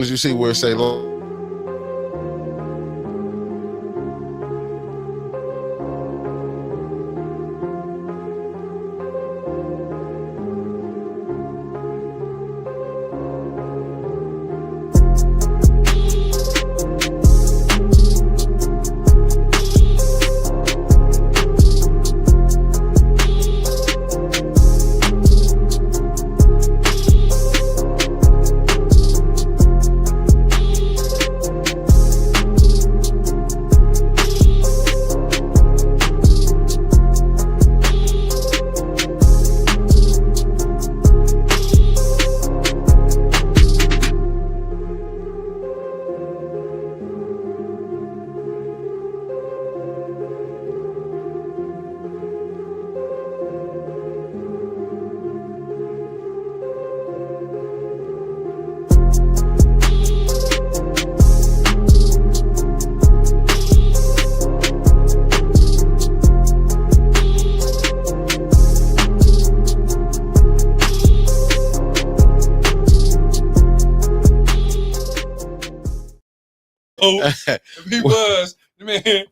as you see where it say if he was, man,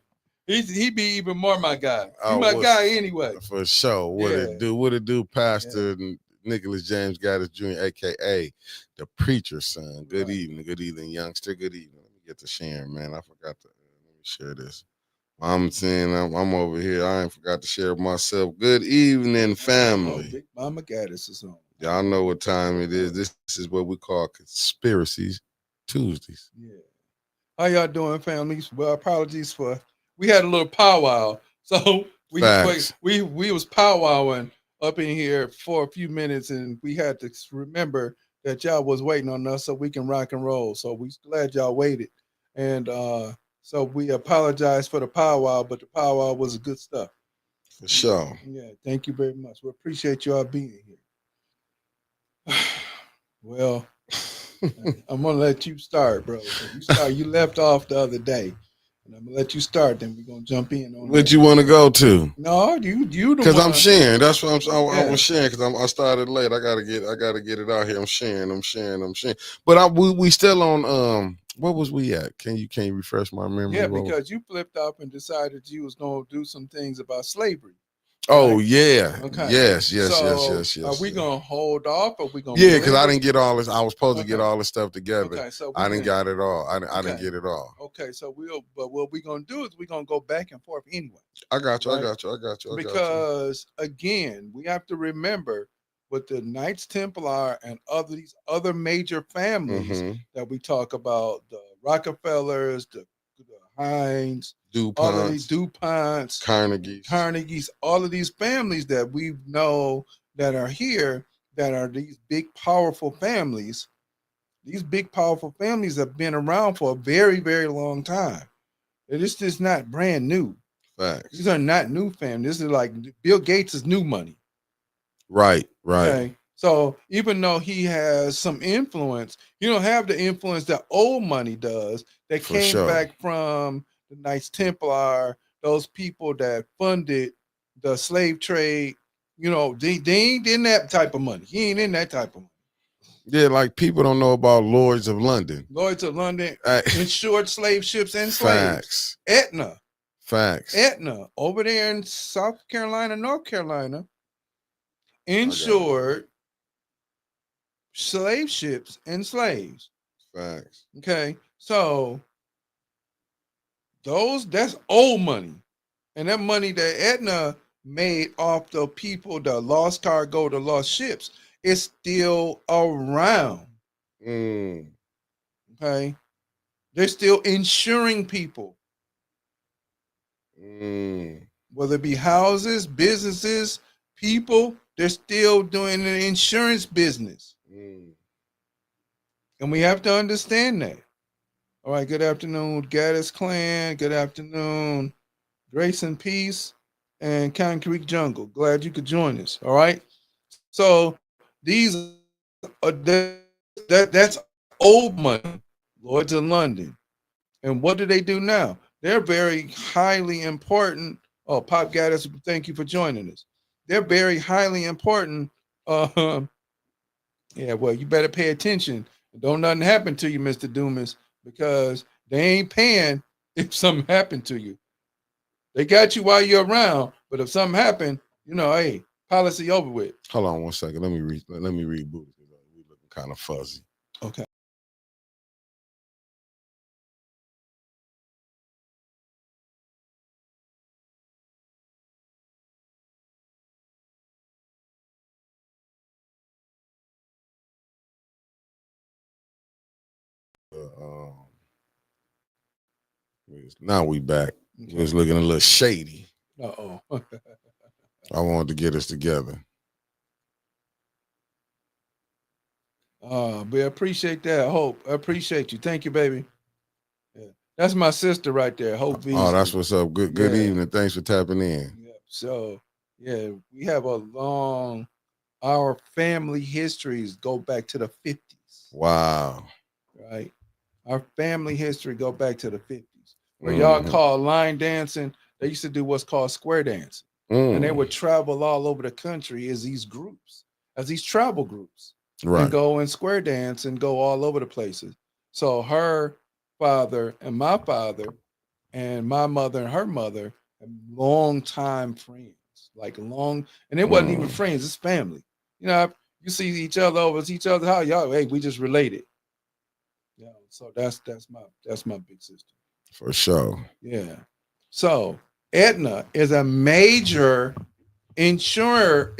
he'd be even more my guy. He my guy anyway. For sure. What it do, Pastor Nicholas James Gaddis Jr., aka the preacher's son. Good evening, youngster. Good evening. Let me get to sharing, man. I forgot to let me share this. I'm saying I'm over here. I ain't forgot to share myself. Good evening, family. Big Mama Gaddis is on. Y'all know what time it is. This is what we call Conspiracies Tuesdays. Yeah. How y'all doing, families? Well, apologies for we had a little powwow, so we was powwowing up in here for a few minutes, and we had to remember that y'all was waiting on us so we can rock and roll. So we glad y'all waited, and so we apologize for the powwow, but the powwow was good stuff. For sure. Yeah, thank you very much. We appreciate y'all being here. Well. I'm gonna let you start, bro. You left off the other day, and I'm gonna let you start. Then we're gonna jump in on. What you want to go to? No, you. Because I'm sharing. That's what I was sharing. Because I started late. I gotta get it out here. I'm sharing. But we still on. What was we at? Can you refresh my memory? Yeah, because you flipped up and decided you was gonna do some things about slavery. Oh right? Yeah. Okay. Yes. Are we gonna hold off? Or we gonna? Yeah, because I didn't get all this. I was supposed to get all this stuff together. Okay, so I didn't got it all. I didn't get it all. Okay, so but what we're gonna do is we're gonna go back and forth anyway. I got you. Right? I got you. Because again, we have to remember with the Knights Templar and these other major families that we talk about, the Rockefellers, the Hines, all of these DuPonts, Carnegies, all of these families that we know that are here, that are these big, powerful families. These big, powerful families have been around for a very, very long time. This is not brand new. Facts. These are not new families. This is like Bill Gates' new money. Right. Okay? So even though he has some influence, he don't have the influence that old money does that came back from the Knights Templar, those people that funded the slave trade. You know, they ain't in that type of money. He ain't in that type of money. Yeah, like people don't know about Lloyds of London. Lloyds of London insured slave ships and slaves. Aetna. Facts. Aetna over there in South Carolina, North Carolina, insured slave ships and slaves. Facts. Okay, so that's old money, and that money that Aetna made off the people, the lost cargo, the lost ships, is still around. Okay, they're still insuring people, whether it be houses, businesses, people. They're still doing the insurance business. And we have to understand that. All right, good afternoon, Gaddis Clan. Good afternoon, Grace and Peace and Concrete Jungle. Glad you could join us. All right. So these are that's old money, Lloyds of London. And what do they do now? They're very highly important. Oh, Pop Gaddis, thank you for joining us. They're very highly important. Yeah, well, you better pay attention Don't nothing happen to you, Mr. Dumas, because they ain't paying if something happened to you. They got you while you're around, but if something happened, hey, policy over with. Hold on 1 second. Let me reboot it. We looking kind of fuzzy. Okay. Now we back. Okay. We was looking a little shady. Uh-oh. I wanted to get us together. But I appreciate that, Hope. I appreciate you. Thank you, baby. Yeah. That's my sister right there, Hope Beasley. Oh, that's what's up. Good evening. Thanks for tapping in. Yeah. So, yeah, we have our family histories go back to the 50s. Wow. Right? Our family history go back to the 50s. Where y'all call line dancing, they used to do what's called square dancing. And they would travel all over the country as these travel groups. Right. And go and square dance and go all over the places. So her father and my father and my mother and her mother are long time friends. And it wasn't even friends, it's family. You see each other over each other's house, y'all, hey, we just related. Yeah, so that's my big sister. For sure. Yeah. So Aetna is a major insurer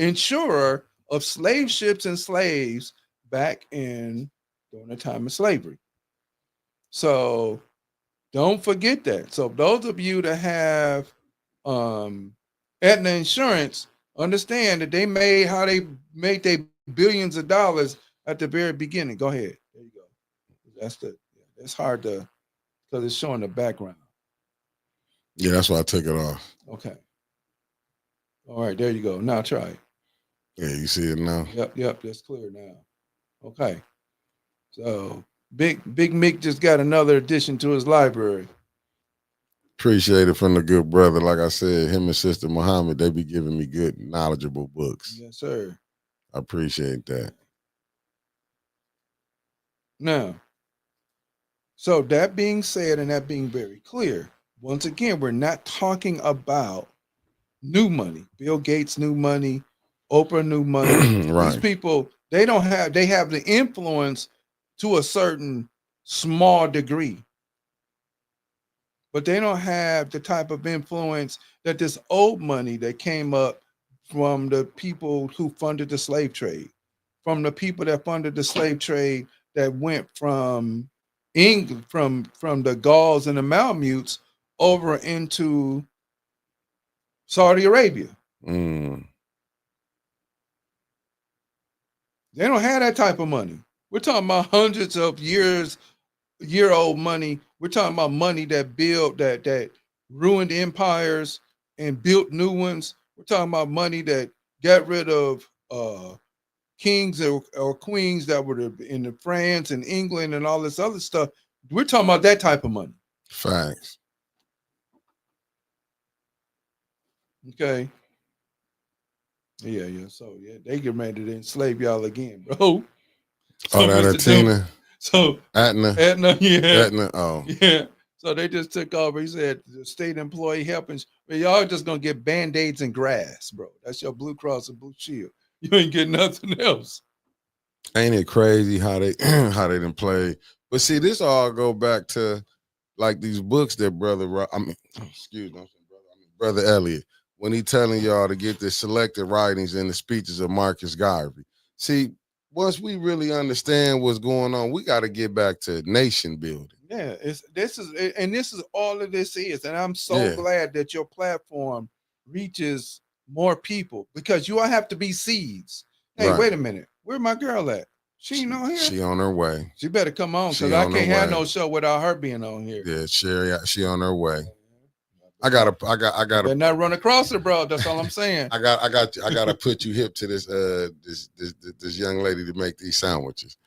of slave ships and slaves back during the time of slavery. So don't forget that. So those of you that have Aetna insurance, understand that they made their billions of dollars at the very beginning. Go ahead. There you go. That's hard to, because it's showing the background. Yeah, that's why I took it off. Okay. All right, there you go. Now try it. Yeah, you see it now? Yep, that's clear now. Okay. So Big Mick just got another addition to his library. Appreciate it from the good brother. Like I said, him and Sister Muhammad, they be giving me good, knowledgeable books. Yes, sir. I appreciate that. Now, so that being said, and that being very clear, once again, we're not talking about new money. Bill Gates new money, Oprah new money. Right. These people, they have the influence to a certain small degree, but they don't have the type of influence that this old money that came up from the people who funded the slave trade, from the people that funded the slave trade that went from England, from the Gauls and the Malamutes over into Saudi Arabia. They don't have that type of money. We're talking about hundreds of year-old money. We're talking about money that ruined empires and built new ones. We're talking about money that got rid of kings or queens that were in France and England and all this other stuff. We're talking about that type of money. Facts. Okay. Yeah. So they get ready to enslave y'all again, bro. So that Athena. So Aetna. Yeah. Aetna. Oh. Yeah. So they just took over. He said the state employee helping. But y'all just gonna get band-aids and grass, bro. That's your Blue Cross and Blue Shield. You ain't getting nothing else. Ain't it crazy how they done play? But see, this all go back to like these books that brother Elliott, when he telling y'all to get the selected writings and the speeches of Marcus Garvey. See, once we really understand what's going on, we got to get back to nation building. Yeah, this is all of this is, and I'm so glad that your platform reaches more people, because you all have to be seeds. Hey, wait a minute, where my girl at? She ain't on here. She on her way. She better come on, because I can't have no show without her being on here. Yeah, Sherry, she on her way. I gotta. Better not run across her, bro. That's all I'm saying. I gotta put you hip to this young lady to make these sandwiches.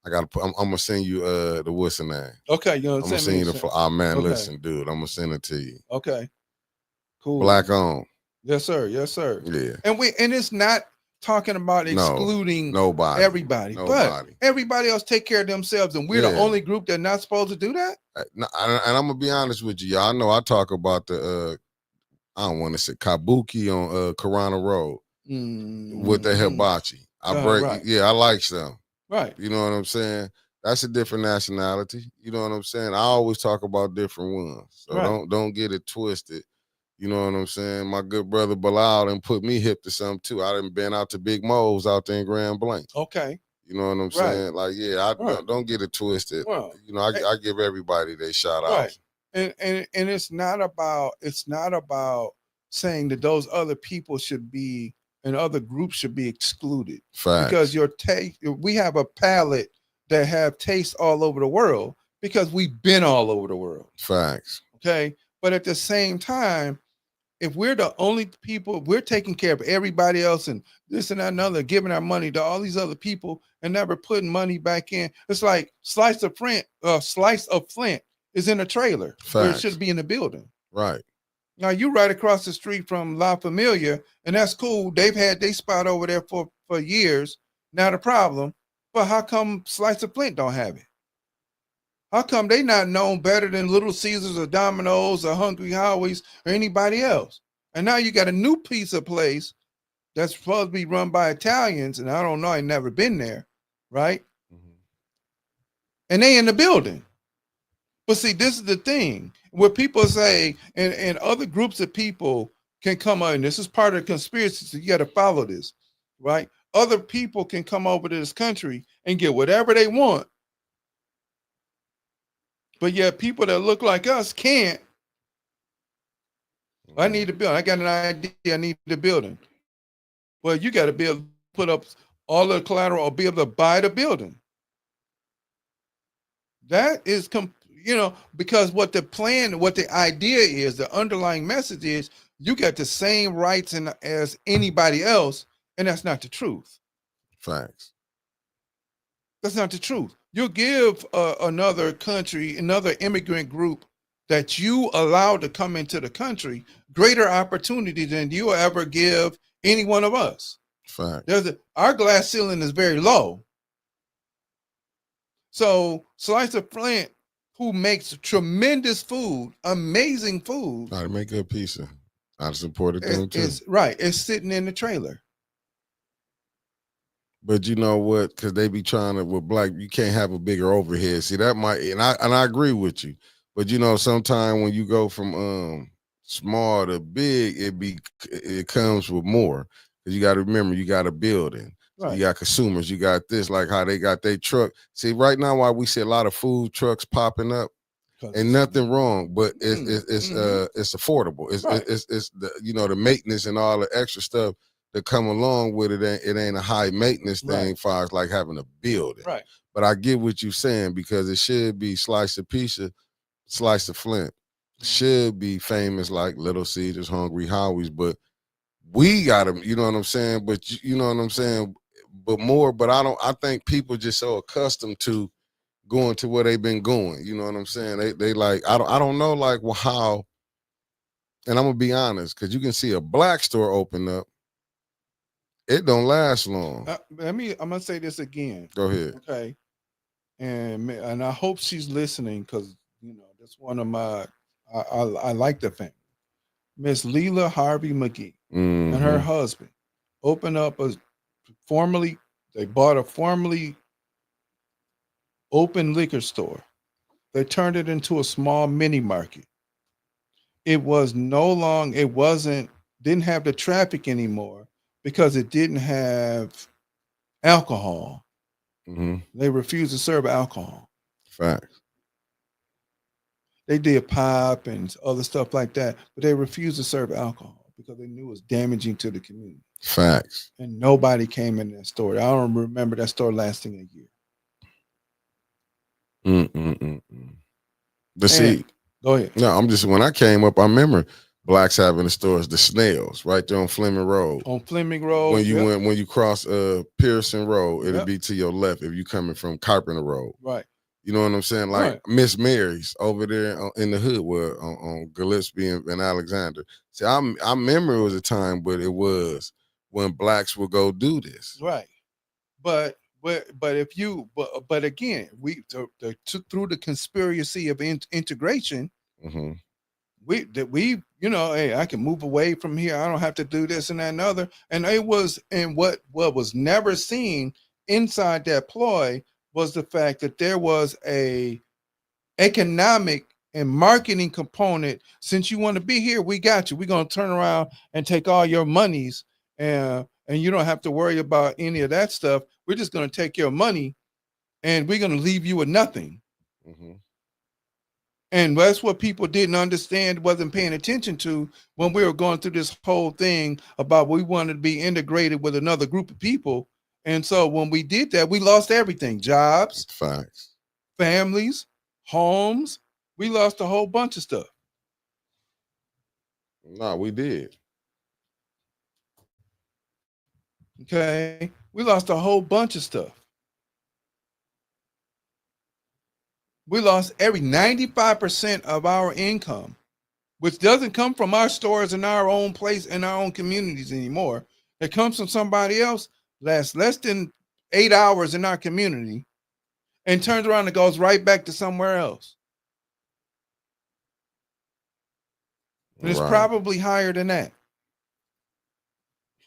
I'm gonna send you the what's her name. Okay, I'm gonna send you the man. Okay. Listen, dude, I'm gonna send it to you. Okay, cool. Black on. Yes, sir. Yeah. And it's not talking about excluding everybody, but everybody else take care of themselves, and we're the only group that's not supposed to do that. And I'm gonna be honest with you, y'all. I know I talk about the I don't want to say Kabuki on Corona Road with the hibachi. I like them. Right. You know what I'm saying? That's a different nationality. You know what I'm saying? I always talk about different ones. So don't get it twisted. You know what I'm saying? My good brother Bilal done put me hip to something too. I done been out to Big Mo's out there in Grand Blanc. Okay. You know what I'm saying? Like, don't get it twisted. Well, you know, I give everybody their shout out. And it's not about saying that those other people should be and other groups should be excluded. Facts. Because we have a palate that have taste all over the world because we've been all over the world. Facts. Okay. But at the same time, if we're the only people, we're taking care of everybody else and this and that and other, giving our money to all these other people and never putting money back in. It's like slice of Flint is in a trailer. Facts. Where it should be in the building. Right. Now you right across the street from La Familia, and that's cool. They've had their spot over there for years. Not a problem. But how come Slice of Flint don't have it? How come they not known better than Little Caesars or Domino's or Hungry Howie's or anybody else? And now you got a new pizza place that's supposed to be run by Italians, and I don't know, I never been there, right? Mm-hmm. And they in the building. But see, this is the thing. Where people say, and other groups of people can come on, and this is part of the conspiracy, so you got to follow this, right? Other people can come over to this country and get whatever they want. But yet people that look like us can't. I need a building. I got an idea. I need a building. Well, you got to be able to put up all the collateral or be able to buy the building. That is, because what the idea is, the underlying message is, you got the same rights as anybody else, and that's not the truth. Facts. That's not the truth. You'll give another country, another immigrant group that you allow to come into the country greater opportunity than you will ever give any one of us. Facts. Our glass ceiling is very low. So Slice of Flint, who makes tremendous food, amazing food. How to make good pizza. I supported them too. It's sitting in the trailer. But you know what? Because they be trying to, with black, you can't have a bigger overhead. See, that might, and I agree with you. But sometimes when you go from small to big, it comes with more. Because you got to remember, you got a building. Right. So you got consumers. You got this, like how they got their truck. See, right now, why we see a lot of food trucks popping up, ain't nothing wrong, but it's affordable. It's the the maintenance and all the extra stuff that come along with it. It ain't a high maintenance thing as far as like having a building. Right. But I get what you're saying, because it should be Slice of Pizza, Slice of Flint. Should be famous like Little Caesars, Hungry Howie's, but we got them, you know what I'm saying? But you know what I'm saying? But I think people just so accustomed to going to where they've been going. You know what I'm saying? They like, I don't know, like, well, how, and I'm gonna be honest, because you can see a black store open up. It don't last long. I'm gonna say this again. Go ahead. Okay. And I hope she's listening, because that's one of my I like the family. Miss Leila Harvey McGee and her husband opened up they bought a formerly open liquor store. They turned it into a small mini market. It wasn't didn't have the traffic anymore because it didn't have alcohol. Mm-hmm. They refused to serve alcohol. Facts. They did pop and other stuff like that, but they refused to serve alcohol because they knew it was damaging to the community. Facts. And nobody came in that store. I don't remember that store lasting a year. But see, go ahead. No, when I came up, I remember blacks having the stores, the Snails, right there on Fleming Road. On Fleming Road. When you cross Pearson Road, it'll be to your left if you coming from Carpenter Road. Right. You know what I'm saying? Like Miss Mary's over there in the hood, where on Gillespie and Alexander. See, I remember it was a time, but it was when blacks will go do this. Right. But if you but again, through the conspiracy of integration, Mm-hmm. we hey, I can move away from here. I don't have to do this and that and other. And it was, and what was never seen inside that ploy was the fact that there was a economic and marketing component. Since you want to be here, we got you. We're gonna turn around and take all your monies, and you don't have to worry about any of that stuff. We're just gonna take your money and we're gonna leave you with nothing. Mm-hmm. And that's what people didn't understand, wasn't paying attention to when we were going through this whole thing about we wanted to be integrated with another group of people. And so when we did that, we lost everything: jobs, Facts, families, homes. We lost a whole bunch of stuff. No, we did. Okay. We lost a whole bunch of stuff. We lost every 95% of our income, which doesn't come from our stores in our own place, in our own communities anymore. It comes from somebody else, lasts less than 8 hours in our community, and turns around and goes right back to somewhere else. And it's probably higher than that.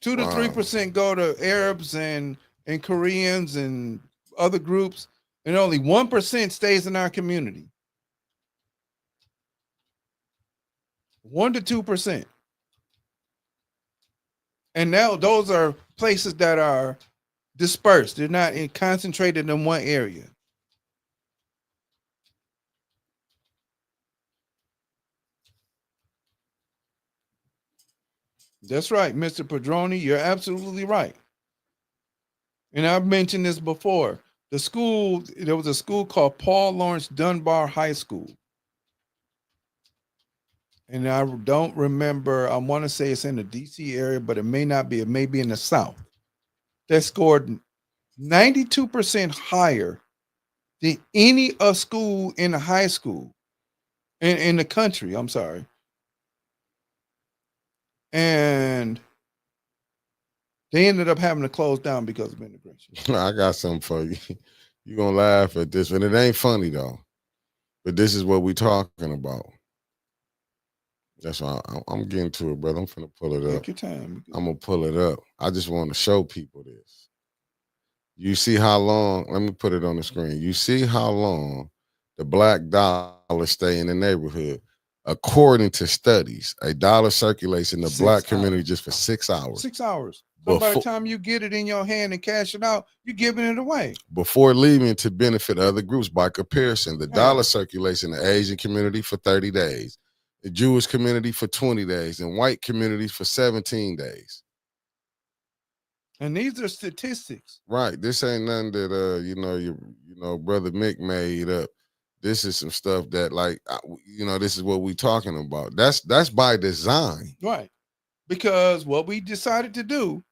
2 to 3% go to Arabs and Koreans and other groups, and only 1% stays in our community. 1 to 2%. And now those are places that are dispersed. They're not concentrated in one area. That's right, Mr. Padroni. You're absolutely right. And I've mentioned this before. There was a school called Paul Laurence Dunbar High School. And I don't remember, I want to say it's in the DC area, but it may not be. It may be in the South. That scored 92% higher than any school in the high school in the country. I'm sorry. And they ended up having to close down because of integration. I got something for you. You're going to laugh at this, and it ain't funny, though. But this is what we talking about. That's why I'm getting to it, brother. I'm finna pull it up. Take your time. I'm going to pull it up. I just want to show people this. You see how long, let me put it on the screen. You see how long the black dollar stay in the neighborhood. According to studies, a dollar circulates in the black community just for 6 hours. 6 hours. So by the time you get it in your hand and cash it out, you're giving it away. Before leaving to benefit other groups. By comparison, the dollar circulates in the Asian community for 30 days, the Jewish community for 20 days, and white communities for 17 days. And these are statistics. Right. This ain't nothing that brother Mick made up. This is some stuff that, like, this is what we talking about. That's by design. Right. Because what we decided to do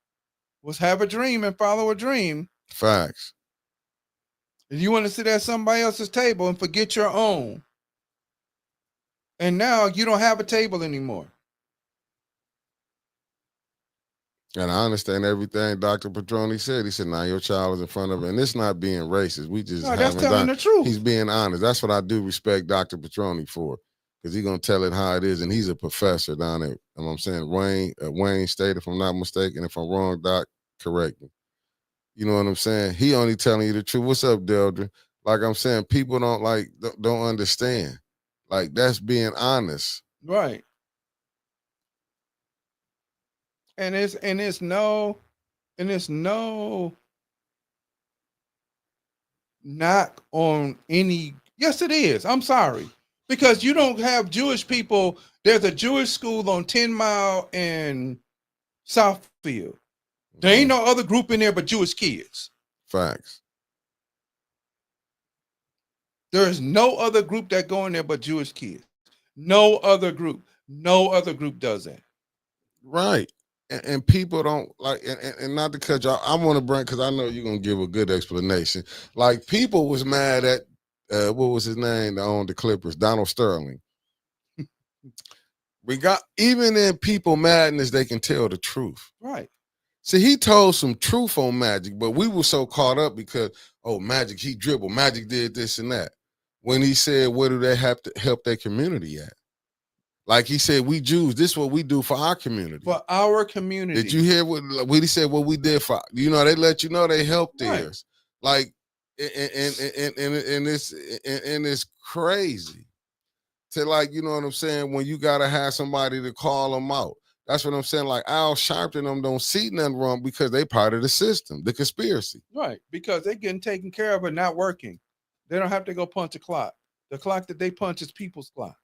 was have a dream and follow a dream. Facts. If you want to sit at somebody else's table and forget your own. And now you don't have a table anymore. And I understand everything Dr. Padroni said. He said, now your child is in front of it. And it's not being racist. We just that's telling the truth. He's being honest. That's what I do respect Dr. Padroni for. Because he's going to tell it how it is. And he's a professor down there. You know what I'm saying? Wayne State, if I'm not mistaken. If I'm wrong, Doc, correct me. You know what I'm saying? He only telling you the truth. What's up, Deldra? Like I'm saying, people don't understand. Like, that's being honest. Right. And it's no knock on any. Yes, it is. I'm sorry. Because you don't have Jewish people. There's a Jewish school on 10 Mile in Southfield. There ain't no other group in there but Jewish kids. Facts. There is no other group that go in there but Jewish kids. No other group. No other group does that. Right. And people don't like, and not to cut you off, I want to bring, because I know you're going to give a good explanation. Like, people was mad at, what was his name that owned the Clippers? Donald Sterling. We got, even in people madness, they can tell the truth. Right. See, he told some truth on Magic, but we were so caught up because, oh, Magic, he dribbled. Magic did this and that. When he said, where do they have to help their community at? Like he said, we Jews, this is what we do for our community. For our community. Did you hear what he said, what we did for, they let you know they helped theirs. Like, and it's crazy to, like, you know what I'm saying, when you got to have somebody to call them out. That's what I'm saying. Like, Al Sharpton them don't see nothing wrong because they part of the system, the conspiracy. Right, because they're getting taken care of and not working. They don't have to go punch a clock. The clock that they punch is people's clock.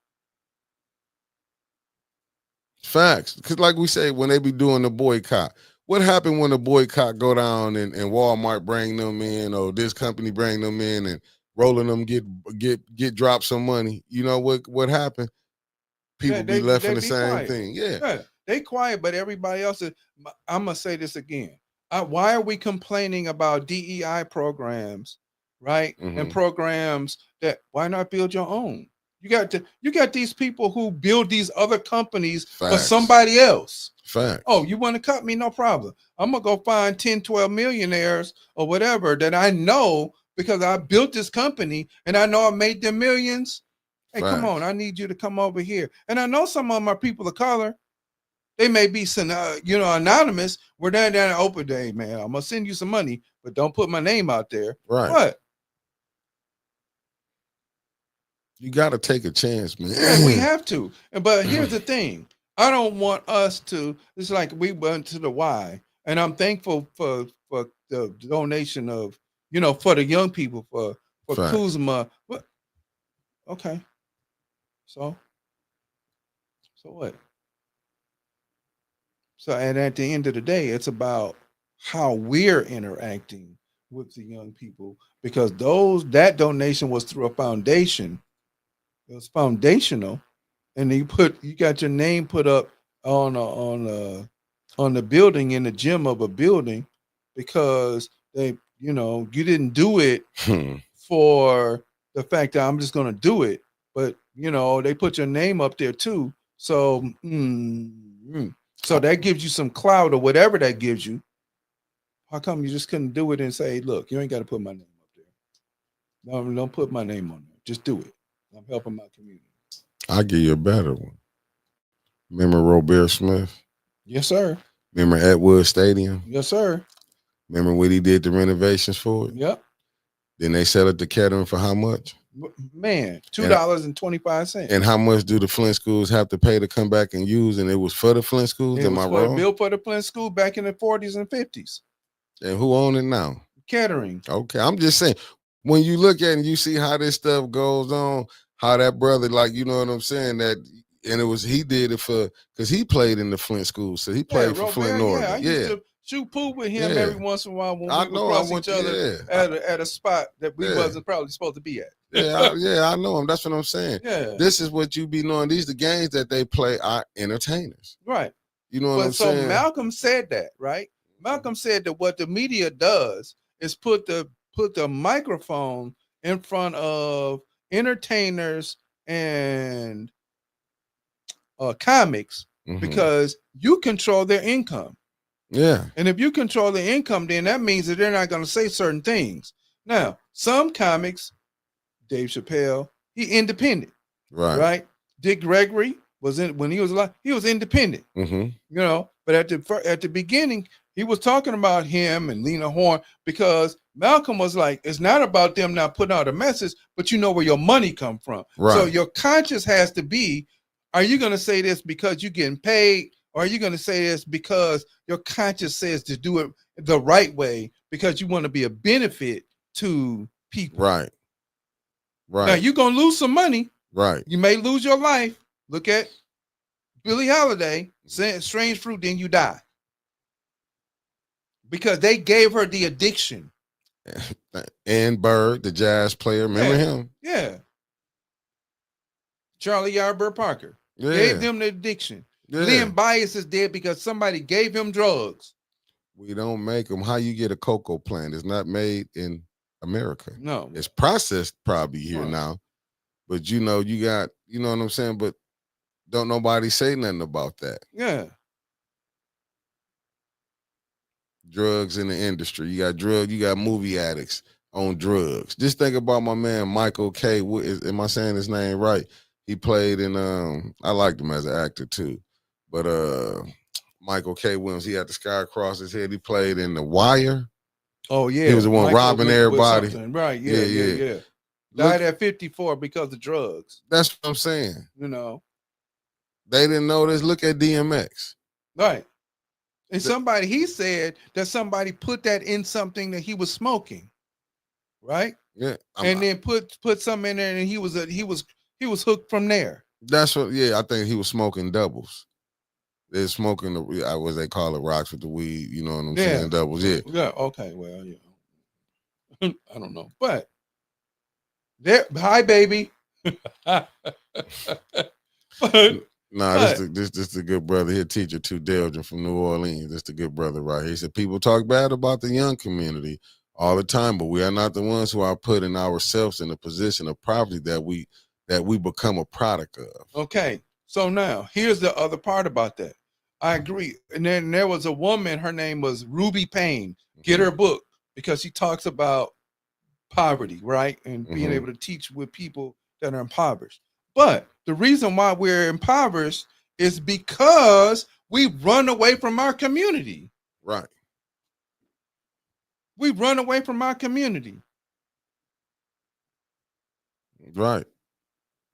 Facts. Because like we say, when they be doing the boycott, what happened when the boycott go down and Walmart bring them in, or this company bring them in and rolling them get dropped some money? You know what happened? People be left in the same thing. Yeah. They quiet, but everybody else is. I'm going to say this again. Why are we complaining about DEI programs, right? Mm-hmm. And programs that, why not build your own? You got these people who build these other companies for somebody else. Facts. Oh, you want to cut me? No problem. I'm going to go find 10, 12 millionaires or whatever that I know because I built this company and I know I made them millions. Hey, come on. I need you to come over here. And I know some of them are people of color. They may be some, anonymous. We're down an open day, man. I'm going to send you some money, but don't put my name out there. Right. What? You got to take a chance, man. Yeah, we have to. But here's the thing. I don't want us to, it's like we went to the Y, and I'm thankful for the donation of, for the young people, for Kuzma. But, okay. So what? So, and at the end of the day, it's about how we're interacting with the young people, because that donation was through a foundation. It was foundational, and you got your name put up on the building, in the gym of a building, because they, you didn't do it for the fact that I'm just going to do it, but they put your name up there too. So, so that gives you some clout or whatever that gives you. How come you just couldn't do it and say, look, you ain't got to put my name up there. No, don't put my name on there. Just do it. I'm helping my community. I'll give you a better one. Remember Robert Smith? Yes, sir. Remember Atwood Stadium? Yes, sir. Remember when he did the renovations for it? Yep. Then they sell it to Kettering for how much? Man, $2.25. And how much do the Flint schools have to pay to come back and use? And it was for the Flint schools? Am I wrong? Built for the Flint school back in the 40s and 50s. And who own it now? Kettering. Okay, I'm just saying, when you look at it and you see how this stuff goes on, how that brother, like, you know what I'm saying, that, and he did it because he played in the Flint school, so he played for Flint Northern. I used to shoot pool with him every once in a while when we would cross each other at a spot that we wasn't probably supposed to be at. I know him. That's what I'm saying. Yeah. This is what you be knowing. These the games that they play are entertainers. Right. You know what I'm saying? So Malcolm said that, right? Malcolm said that what the media does is put the microphone in front of entertainers and comics, because you control their income. Yeah. And if you control the income, then that means that they're not going to say certain things. Now, some comics, Dave Chappelle, he independent. Right? Dick Gregory when he was alive, he was independent. But at the beginning, he was talking about him and Lena Horne, because Malcolm was like, it's not about them not putting out a message, but you know where your money come from. Right. So your conscience has to be, are you going to say this because you're getting paid? Or are you going to say this because your conscience says to do it the right way, because you want to be a benefit to people? Right. Now, you're going to lose some money. Right. You may lose your life. Look at Billie Holiday, saying strange fruit, then you die. Because they gave her the addiction. And Bird, the jazz player, remember him? Yeah. Charlie Yarborough Parker. Yeah. Gave them the addiction. Yeah. Len Bias is dead because somebody gave him drugs. We don't make them. How you get a cocoa plant? It's not made in America. No. It's processed probably here now. But you got, you know what I'm saying? But don't nobody say nothing about that. Yeah. drugs in the industry. You got movie addicts on drugs. Just think about my man Michael K. Am I saying his name right? He played in I liked him as an actor too. But Michael K. Williams, he had the sky across his head. He played in The Wire. Oh yeah. He was the one robbing everybody. Right, yeah. Died at 54 because of drugs. That's what I'm saying. You know. They didn't know this. Look at DMX. Right. And he said that somebody put that in something that he was smoking. Right? Yeah. And then put something in there and he was hooked from there. That's what, I think he was smoking doubles. They're smoking what they call it, rocks with the weed, you know what I'm saying? Doubles, yeah. Yeah, okay, well, I don't know. But hi baby. This the good brother here, teacher too, Delgin from New Orleans. This the good brother right here. He said people talk bad about the young community all the time, but we are not the ones who are putting ourselves in a position of poverty that we become a product of. Okay, so now here's the other part about that. I agree. And then there was a woman, her name was Ruby Payne. Get her book because she talks about poverty, right? And being able to teach with people that are impoverished. But the reason why we're impoverished is because we run away from our community. Right. We run away from our community. Right.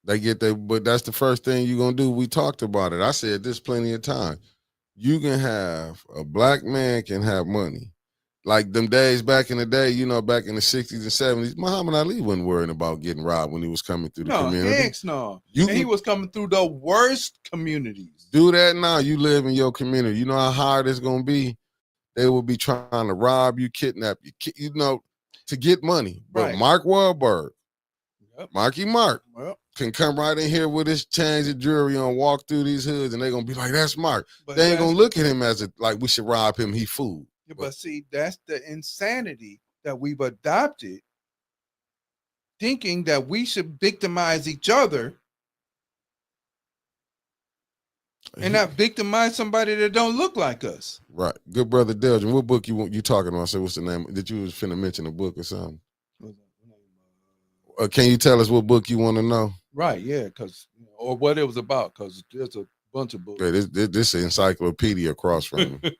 They get but that's the first thing you're going to do. We talked about it. I said this plenty of time. You can have, a black man can have money. Like them days back in the day, back in the 60s and 70s, Muhammad Ali wasn't worrying about getting robbed when he was coming through the community. Heck no. He was coming through the worst communities. Do that now. You live in your community. You know how hard it's going to be? They will be trying to rob you, kidnap you, to get money. But right. Mark Wahlberg, Marky Mark, can come right in here with his chains of jewelry on, walk through these hoods, and they're going to be like, that's Mark. But they ain't going to look at him as like we should rob him, he fool. Yeah, but see, that's the insanity that we've adopted, thinking that we should victimize each other and not victimize somebody that don't look like us. Right. Good brother Delgin, what book you talking about? So what's the name? Did you was finna mention a book or something? Can you tell us what book you want to know? Right, yeah, or what it was about, because there's a bunch of books. Yeah, this is encyclopedia across from me.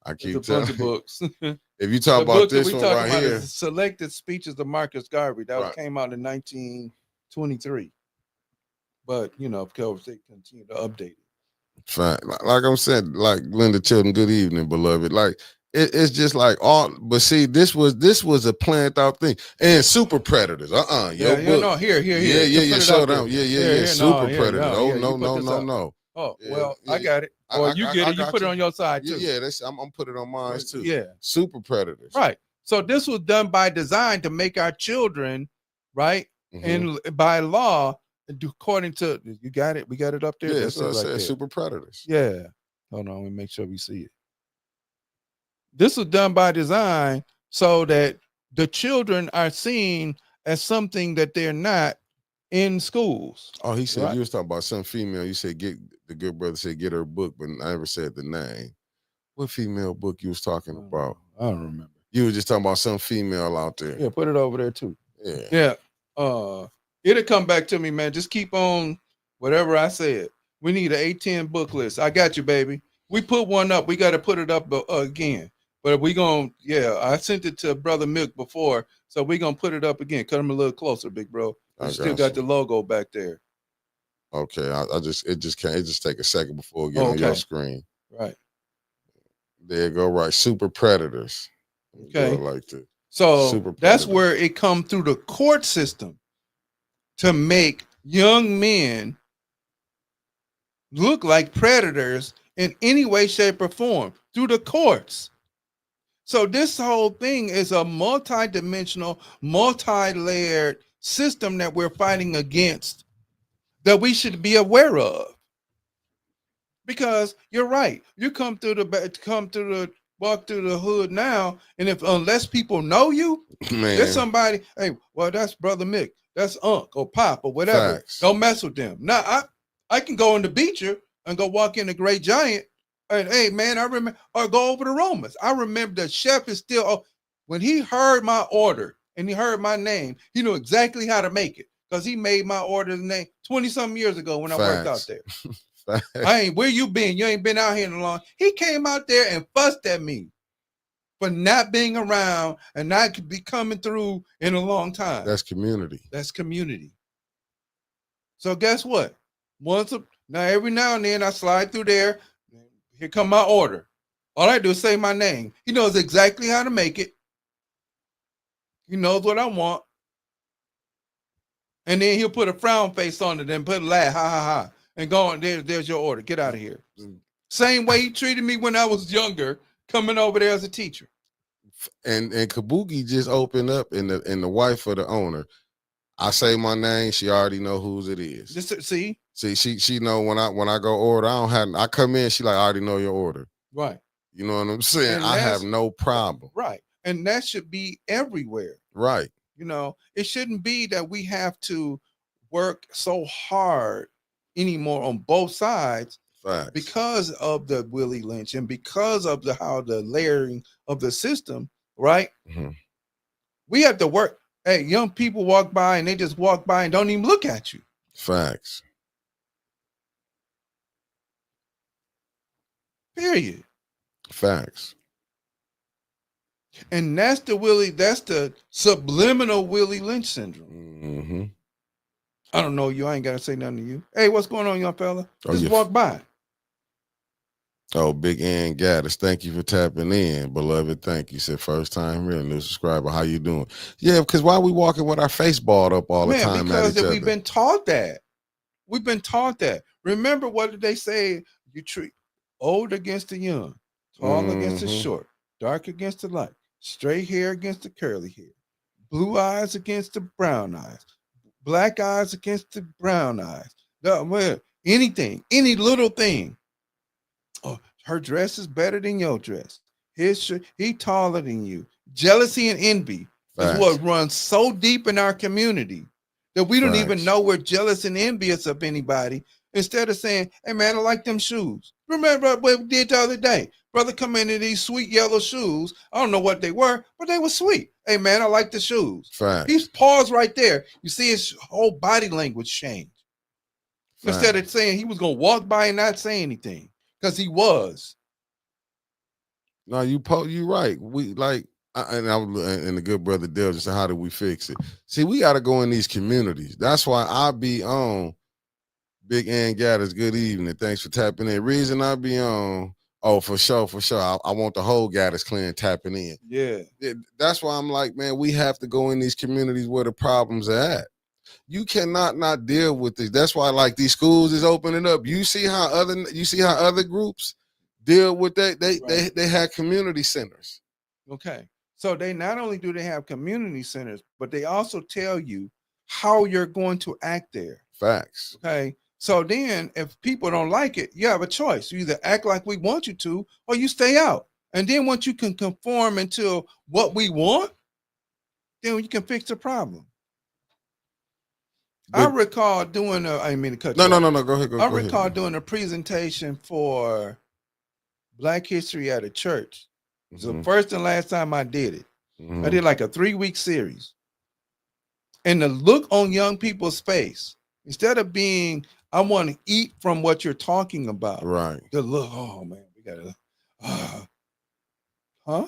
I keep telling you. Books. If you talk about this one right here, Selected Speeches of Marcus Garvey, that came out in 1923. But of course they continue to update it. Fine. Like I'm saying, like Linda Chilton, good evening, beloved. Like it's just like but see, this was a planned out thing. And Super Predators. Here. Yeah. Show them. Yeah. Super Predators. No. Oh, well, I got it. Or you get it, you put it on your side too. Yeah, I'm put it on mine too. Yeah. Super Predators. Right. So this was done by design to make our children, right? And by law, according to, you got it? We got it up there? Yeah, so it says Super Predators. Yeah. Hold on, let me make sure we see it. This was done by design so that the children are seen as something that they're not in schools. Oh, he said you was talking about some female. You said the good brother said get her book, but I never said the name. What female book you was talking about? I don't remember. You were just talking about some female out there. Yeah, put it over there too. Yeah. It'll come back to me, man. Just keep on whatever I said. We need an 810 book list. I got you, baby. We put one up. We got to put it up again. But I sent it to Brother Milk before, so we're going to put it up again. Cut him a little closer, big bro. I still got the logo back there. Okay, it just take a second before it get on your screen. Right. There you go, right. Super Predators. Okay. Like that. So that's where it come through the court system to make young men look like predators in any way, shape, or form through the courts. So this whole thing is a multi-dimensional, multi-layered system that we're fighting against that we should be aware of. Because you're right. You walk through the hood now, and unless people know you, there's somebody, hey, well, that's Brother Mick, that's Unc or Pop or whatever. Facts. Don't mess with them. Now I can go in the Beecher and go walk in the Great Giant. And hey, man, I remember, or go over to Romans. I remember the chef is still, when he heard my order and he heard my name, he knew exactly how to make it because he made my order name 20-something years ago when I worked out there. I ain't, where you been? You ain't been out here in a long. He came out there and fussed at me for not being around and not be coming through in a long time. That's community. That's community. So guess what? Now every now and then I slide through there. Here come my order. All I do is say my name. He knows exactly how to make it. He knows what I want. And then he'll put a frown face on it and put a laugh, ha ha ha, and go on. There's your order. Get out of here. Same way he treated me when I was younger, coming over there as a teacher. And Kabuki just opened up, and the wife of the owner. I say my name, she already know whose it is. See, she know when I go order. I come in, she like, I already know your order. Right. You know what I'm saying? I have no problem. Right. And that should be everywhere. Right. You know, it shouldn't be that we have to work so hard anymore on both sides. Facts. Because of the Willie Lynch and because of how the layering of the system, right? Mm-hmm. We have to work. Hey, young people walk by and they just walk by and don't even look at you. Facts. Period. Facts. And that's the subliminal Willie Lynch syndrome. Mm-hmm. I don't know you. I ain't got to say nothing to you. Hey, what's going on, young fella? Just walk by. Oh, Big Ann Gaddis, thank you for tapping in, beloved. Thank you. Said first time here, new subscriber. How you doing? Yeah, because why we walking with our face balled up all the time? Because we've been taught that. We've been taught that. Remember, what did they say? You treat old against the young, tall against the short, dark against the light, straight hair against the curly hair, blue eyes against the brown eyes, black eyes against the brown eyes. Anything, any little thing. Oh, her dress is better than your dress. He taller than you. Jealousy and envy is what runs so deep in our community that we don't even know we're jealous and envious of anybody. Instead of saying, hey man, I like them shoes. Remember what we did the other day? Brother come in these sweet yellow shoes. I don't know what they were, but they were sweet. Hey man, I like the shoes. He's paused right there. You see his whole body language change. Instead of saying he was going to walk by and not say anything. Because he was. No, you right. We like, and the good brother Dale just said, how do we fix it? See, we got to go in these communities. That's why I be on Big Ann Gaddis. Good evening. Thanks for tapping in. Reason I be on. Oh, for sure. I want the whole Gaddis clan tapping in. Yeah. That's why I'm like, man, we have to go in these communities where the problems are at. You cannot not deal with this. That's why, like, these schools is opening up. You see how other groups deal with that. They have community centers. Okay, so they not only do they have community centers, but they also tell you how you're going to act there. Facts. Okay, so then if people don't like it, you have a choice. You either act like we want you to, or you stay out. And then once you can conform into what we want, then you can fix the problem. I recall doing I didn't mean to cut you off. No. Go ahead. I recall doing a presentation for Black History at a church. It was the first and last time I did it. I did like a 3-week series. And the look on young people's face, instead of being, I want to eat from what you're talking about. Right. The look, oh man, we gotta, huh?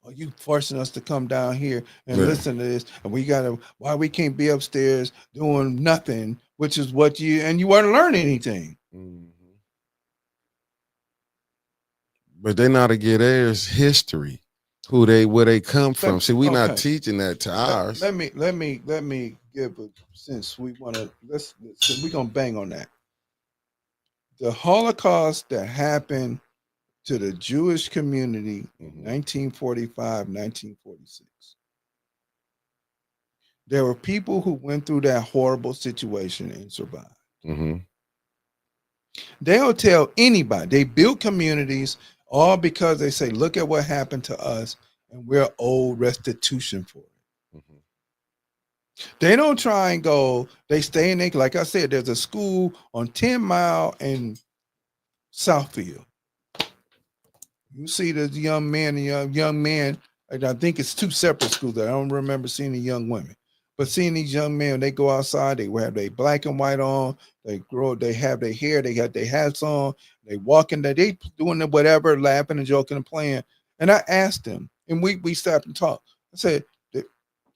Oh, you forcing us to come down here and listen to this, and why we can't be upstairs doing nothing, which is what you weren't learning anything. But they know to get theirs history, where they come from. See, we're not teaching that to ours. Let me give since we want to we're gonna bang on that. The Holocaust that happened to the Jewish community in 1945, 1946. There were people who went through that horrible situation and survived. They'll tell anybody. They built communities all because they say, look at what happened to us, and we're owed restitution for it. They don't try and go, they stay in there. Like I said, there's a school on 10 Mile and Southfield. You see the young man and young man. And I think it's two separate schools. I don't remember seeing the young women, but seeing these young men, they go outside. They have their black and white on. They grow. They have their hair. They got their hats on. They walking. They doing the whatever, laughing and joking and playing. And I asked them, and we stopped and talked. I said,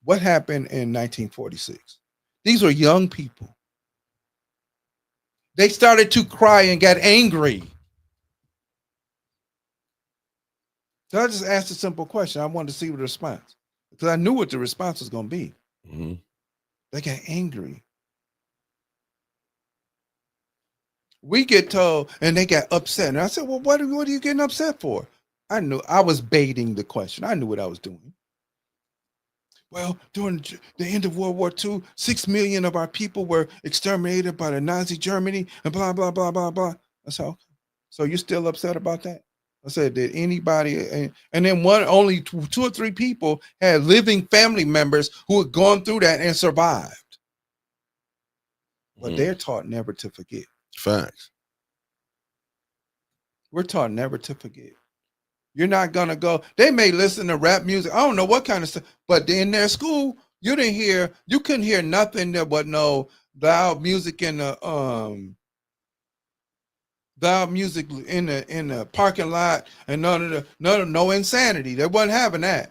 "What happened in 1946?" These were young people. They started to cry and got angry. So I just asked a simple question. I wanted to see the response because I knew what the response was going to be. Mm-hmm. They got angry. We get told, and they got upset. And I said, "Well, what are you getting upset for?" I knew I was baiting the question. I knew what I was doing. Well, during the end of World War II, 6 million of our people were exterminated by the Nazi Germany and blah, blah, blah, blah, blah. I said, okay. So you're still upset about that? I said, did anybody, and then only two or three people had living family members who had gone through that and survived. But they're taught never to forget. Facts. We're taught never to forget. You're not gonna go. They may listen to rap music. I don't know what kind of stuff, but in their school, you couldn't hear nothing but no loud music in the parking lot and no insanity. They wasn't having that.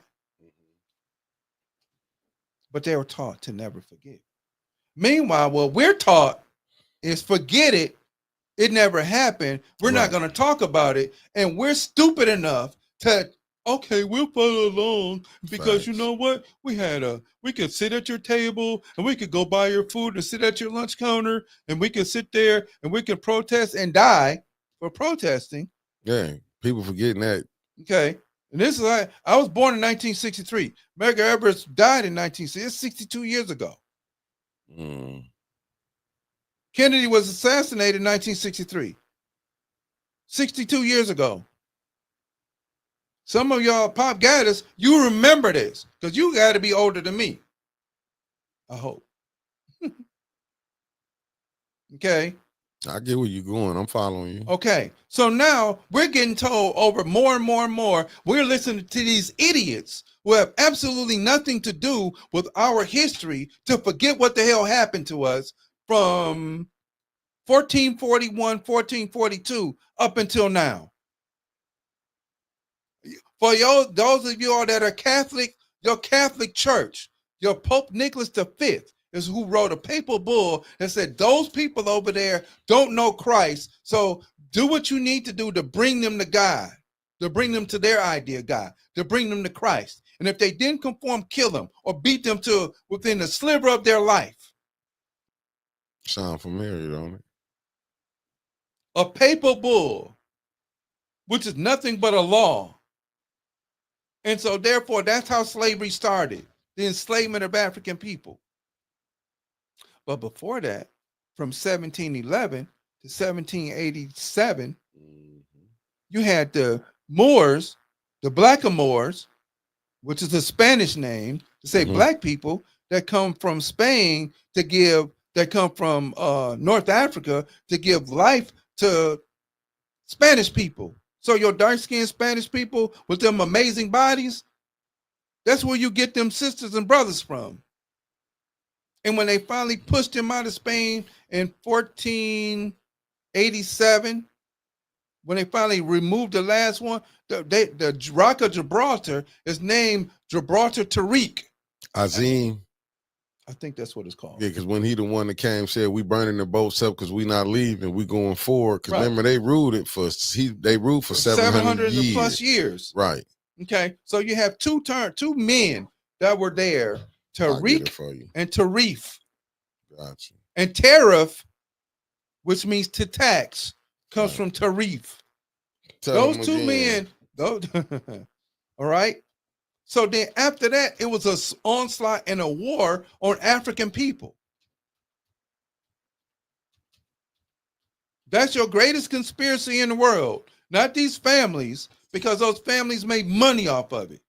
But they were taught to never forget. Meanwhile, what we're taught is forget it. It never happened. We're not going to talk about it. And we're stupid enough to, okay, we'll follow along because you know what? We could sit at your table and we could go buy your food and sit at your lunch counter and we could sit there and we could protest and die for protesting. Yeah, people forgetting that. Okay. And this is I was born in 1963. Medgar Evers died in 1960. It's 62 years ago. Kennedy was assassinated in 1963. 62 years ago. Some of y'all pop gadders, you remember this because you got to be older than me. I hope. Okay. I get where you're going. I'm following you. Okay. So now we're getting told over more and more and more. We're listening to these idiots who have absolutely nothing to do with our history to forget what the hell happened to us from 1441, 1442 up until now. For those of you all that are Catholic, your Catholic Church, your Pope Nicholas V is who wrote a papal bull that said those people over there don't know Christ, so do what you need to do to bring them to God, to bring them to their idea of God, to bring them to Christ. And if they didn't conform, kill them or beat them to within a sliver of their life. Sound familiar, don't it? A papal bull, which is nothing but a law. And so therefore, that's how slavery started, the enslavement of African people. But before that, from 1711 to 1787, you had the Moors, the Blackamoors, which is a Spanish name to say black people that come from Spain that come from North Africa to give life to Spanish people. So your dark-skinned Spanish people with them amazing bodies, that's where you get them sisters and brothers from. And when they finally pushed him out of Spain in 1487, when they finally removed the last one, the Rock of Gibraltar is named Gibraltar Tariq. Azim. I think that's what it's called. Yeah, because when he the one that came said we burning the boats up because we not leaving, we going forward. Because remember they ruled it for 700 years. plus years. Right. Okay, so you have two men that were there, Tariq and Tarif. Gotcha. And Tariff, which means to tax, comes from Tarif. Those two men, all right. So then after that, it was an onslaught and a war on African people. That's your greatest conspiracy in the world. Not these families, because those families made money off of it.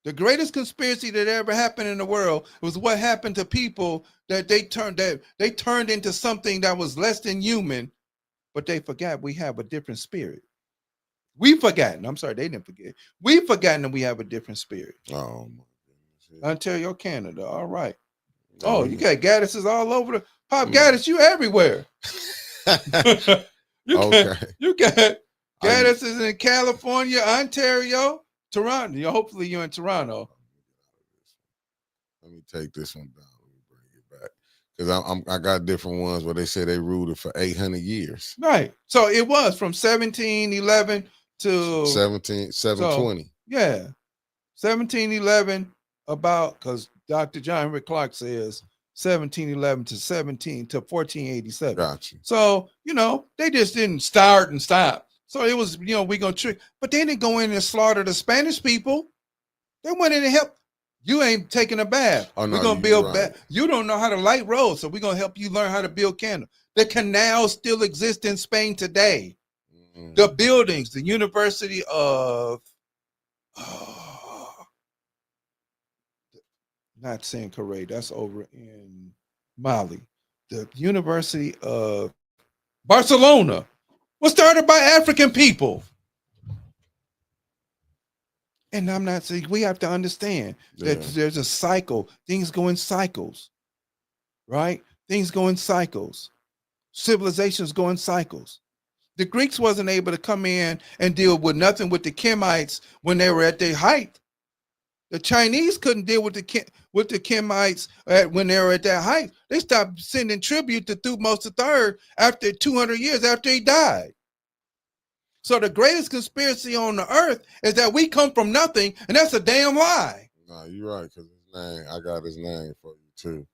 The greatest conspiracy that ever happened in the world was what happened to people that they turned into something that was less than human but they forgot we have a different spirit. We forgotten. I'm sorry, they didn't forget. We forgotten that we have a different spirit. Oh my goodness. Ontario, Canada. All right. Oh, Oh, you got Gaddises all over the Pop Mm. Gaddis, you everywhere. Okay. You got Gaddises in California, Ontario, Toronto. Hopefully you're in Toronto. Let me take this one down. Let me bring it back. Because I got different ones where they say they ruled for 800 years. Right. So it was from 1711 to 720. So, yeah. 1711 about because Dr. John Henry Clark says 1711 to 1487. Gotcha. So, they just didn't start and stop. So it was, we're going to trick. But they didn't go in and slaughter the Spanish people. They went in and helped. You ain't taking a bath. Oh, no, we're going to build right. bath. You don't know how to light roads. So we're going to help you learn how to build canals. The canals still exist in Spain today. Mm-hmm. The buildings, the University of... not Sankore, that's over in Mali. The University of Barcelona was started by African people. And I'm not saying, we have to understand that there's a cycle. Things go in cycles, right? Things go in cycles. Civilizations go in cycles. The Greeks wasn't able to come in and deal with nothing with the Kemites when they were at their height. The Chinese couldn't deal with the Kemites when they were at that height. They stopped sending tribute to Thutmose III after 200 years after he died. So the greatest conspiracy on the earth is that we come from nothing, and that's a damn lie. No, you're right, because his name, I got his name for you too.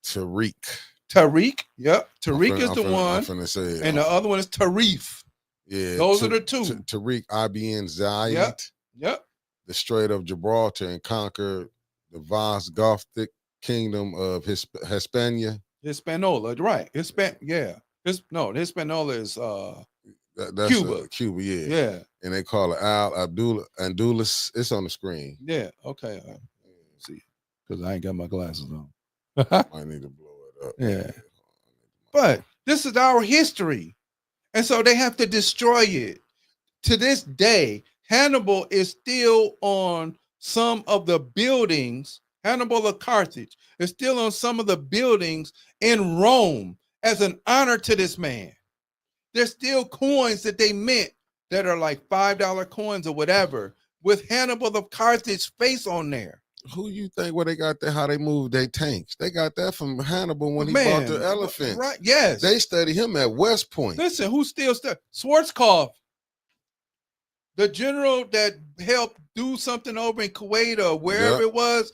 Tariq. Tariq, yep. Tariq is the one. I'm finna say it. And the other one is Tarif. Yeah. Those are the two. Tariq Ibn Zayed. Yep. The Strait of Gibraltar and conquered the vast Gothic kingdom of Hispania. Hispaniola, right. Hispaniola is that's Cuba. Cuba, yeah. Yeah. And they call it Andulus. It's on the screen. Yeah, okay. See, because I ain't got my glasses on. I need to blow it up. Yeah. But this is our history. And so they have to destroy it. To this day, Hannibal is still on some of the buildings. Hannibal of Carthage is still on some of the buildings in Rome as an honor to this man. There's still coins that they mint that are like $5 coins or whatever with Hannibal of Carthage face on there. Who you think where they got that, how they moved their tanks? They got that from Hannibal when he bought the elephants. Right, yes. They study him at West Point. Listen, who still Schwarzkopf, the general that helped do something over in Kuwait or wherever it was,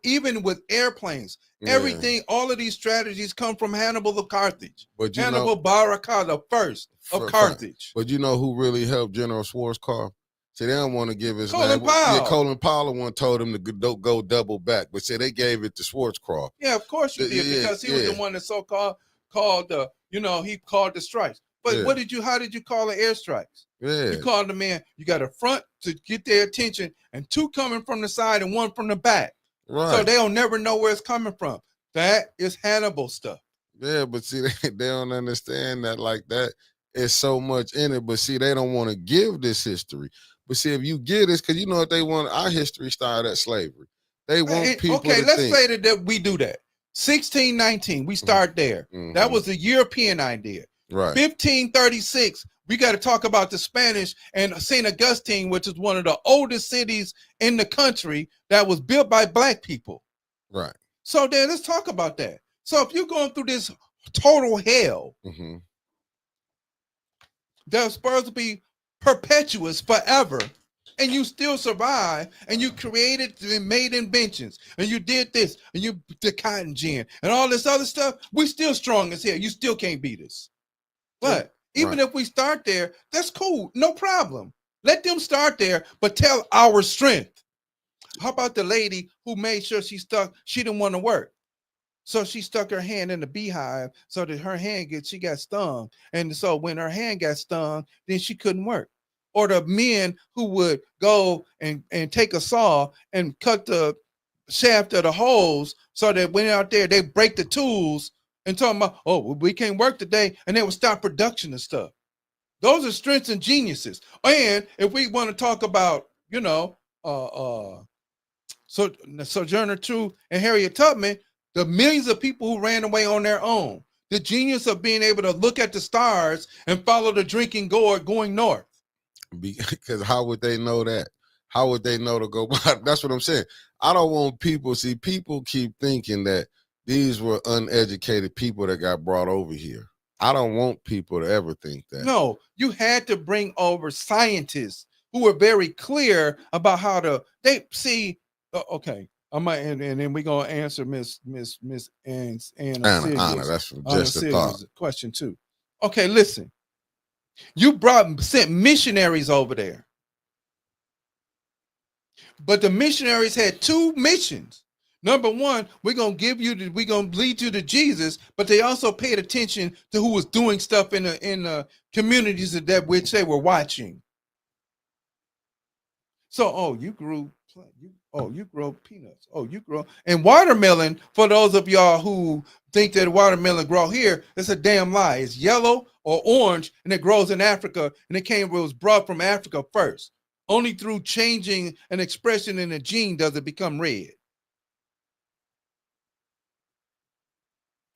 even with airplanes, everything, all of these strategies come from Hannibal of Carthage. But Hannibal Barca, the first of Carthage. But you know who really helped General Schwarzkopf? See, they don't want to give his Colin name. Powell. Yeah, Colin Powell one told him to go double back, but see, they gave it to Schwarzkopf. Yeah, of course you did, because he was the one that called the, he called the strikes. But how did you call the airstrikes? Yeah. You called the man, you got a front to get their attention and two coming from the side and one from the back. Right. So they'll never know where it's coming from. That is Hannibal stuff. Yeah, but see, they don't understand that like that. It's so much in it, but see, they don't want to give this history. But see, if you get this, because you know what they want, our history started at slavery. They want people to let's think. say that we do that. 1619, we start there. Mm-hmm. That was a European idea. Right. 1536, we got to talk about the Spanish and St. Augustine, which is one of the oldest cities in the country that was built by Black people. Right. So then let's talk about that. So if you're going through this total hell, that's supposed to be perpetuous forever, and you still survive, and you created and made inventions, and you did this, and you the cotton gin, and all this other stuff, we still strong as hell. You still can't beat us. But even if we start there, that's cool. No problem. Let them start there, but tell our strength. How about the lady who made sure she didn't want to work? So she stuck her hand in the beehive so that her hand she got stung. And so when her hand got stung, then she couldn't work. Or the men who would go and take a saw and cut the shaft of the hose so that when out there, they break the tools and talking about, oh, well, we can't work today, and they would stop production and stuff. Those are strengths and geniuses. And if we want to talk about, Sojourner Truth and Harriet Tubman, the millions of people who ran away on their own, the genius of being able to look at the stars and follow the drinking gourd going north. Because how would they know that? How would they know to go by? That's what I'm saying. I don't want people, people keep thinking that these were uneducated people that got brought over here. I don't want people to ever think that. No, you had to bring over scientists who were very clear about how to, they see, okay, I might, and then we're gonna answer Miss Anna, that's just a thought. Question too. Okay, listen, you sent missionaries over there, but the missionaries had two missions. Number one, we're gonna lead you to Jesus, but they also paid attention to who was doing stuff in the communities that which they were watching. So, you grew peanuts. You grow and watermelon. For those of y'all who think that watermelon grow here, it's a damn lie. It's yellow or orange, and it grows in Africa, and it was brought from Africa first. Only through changing an expression in a gene does it become red.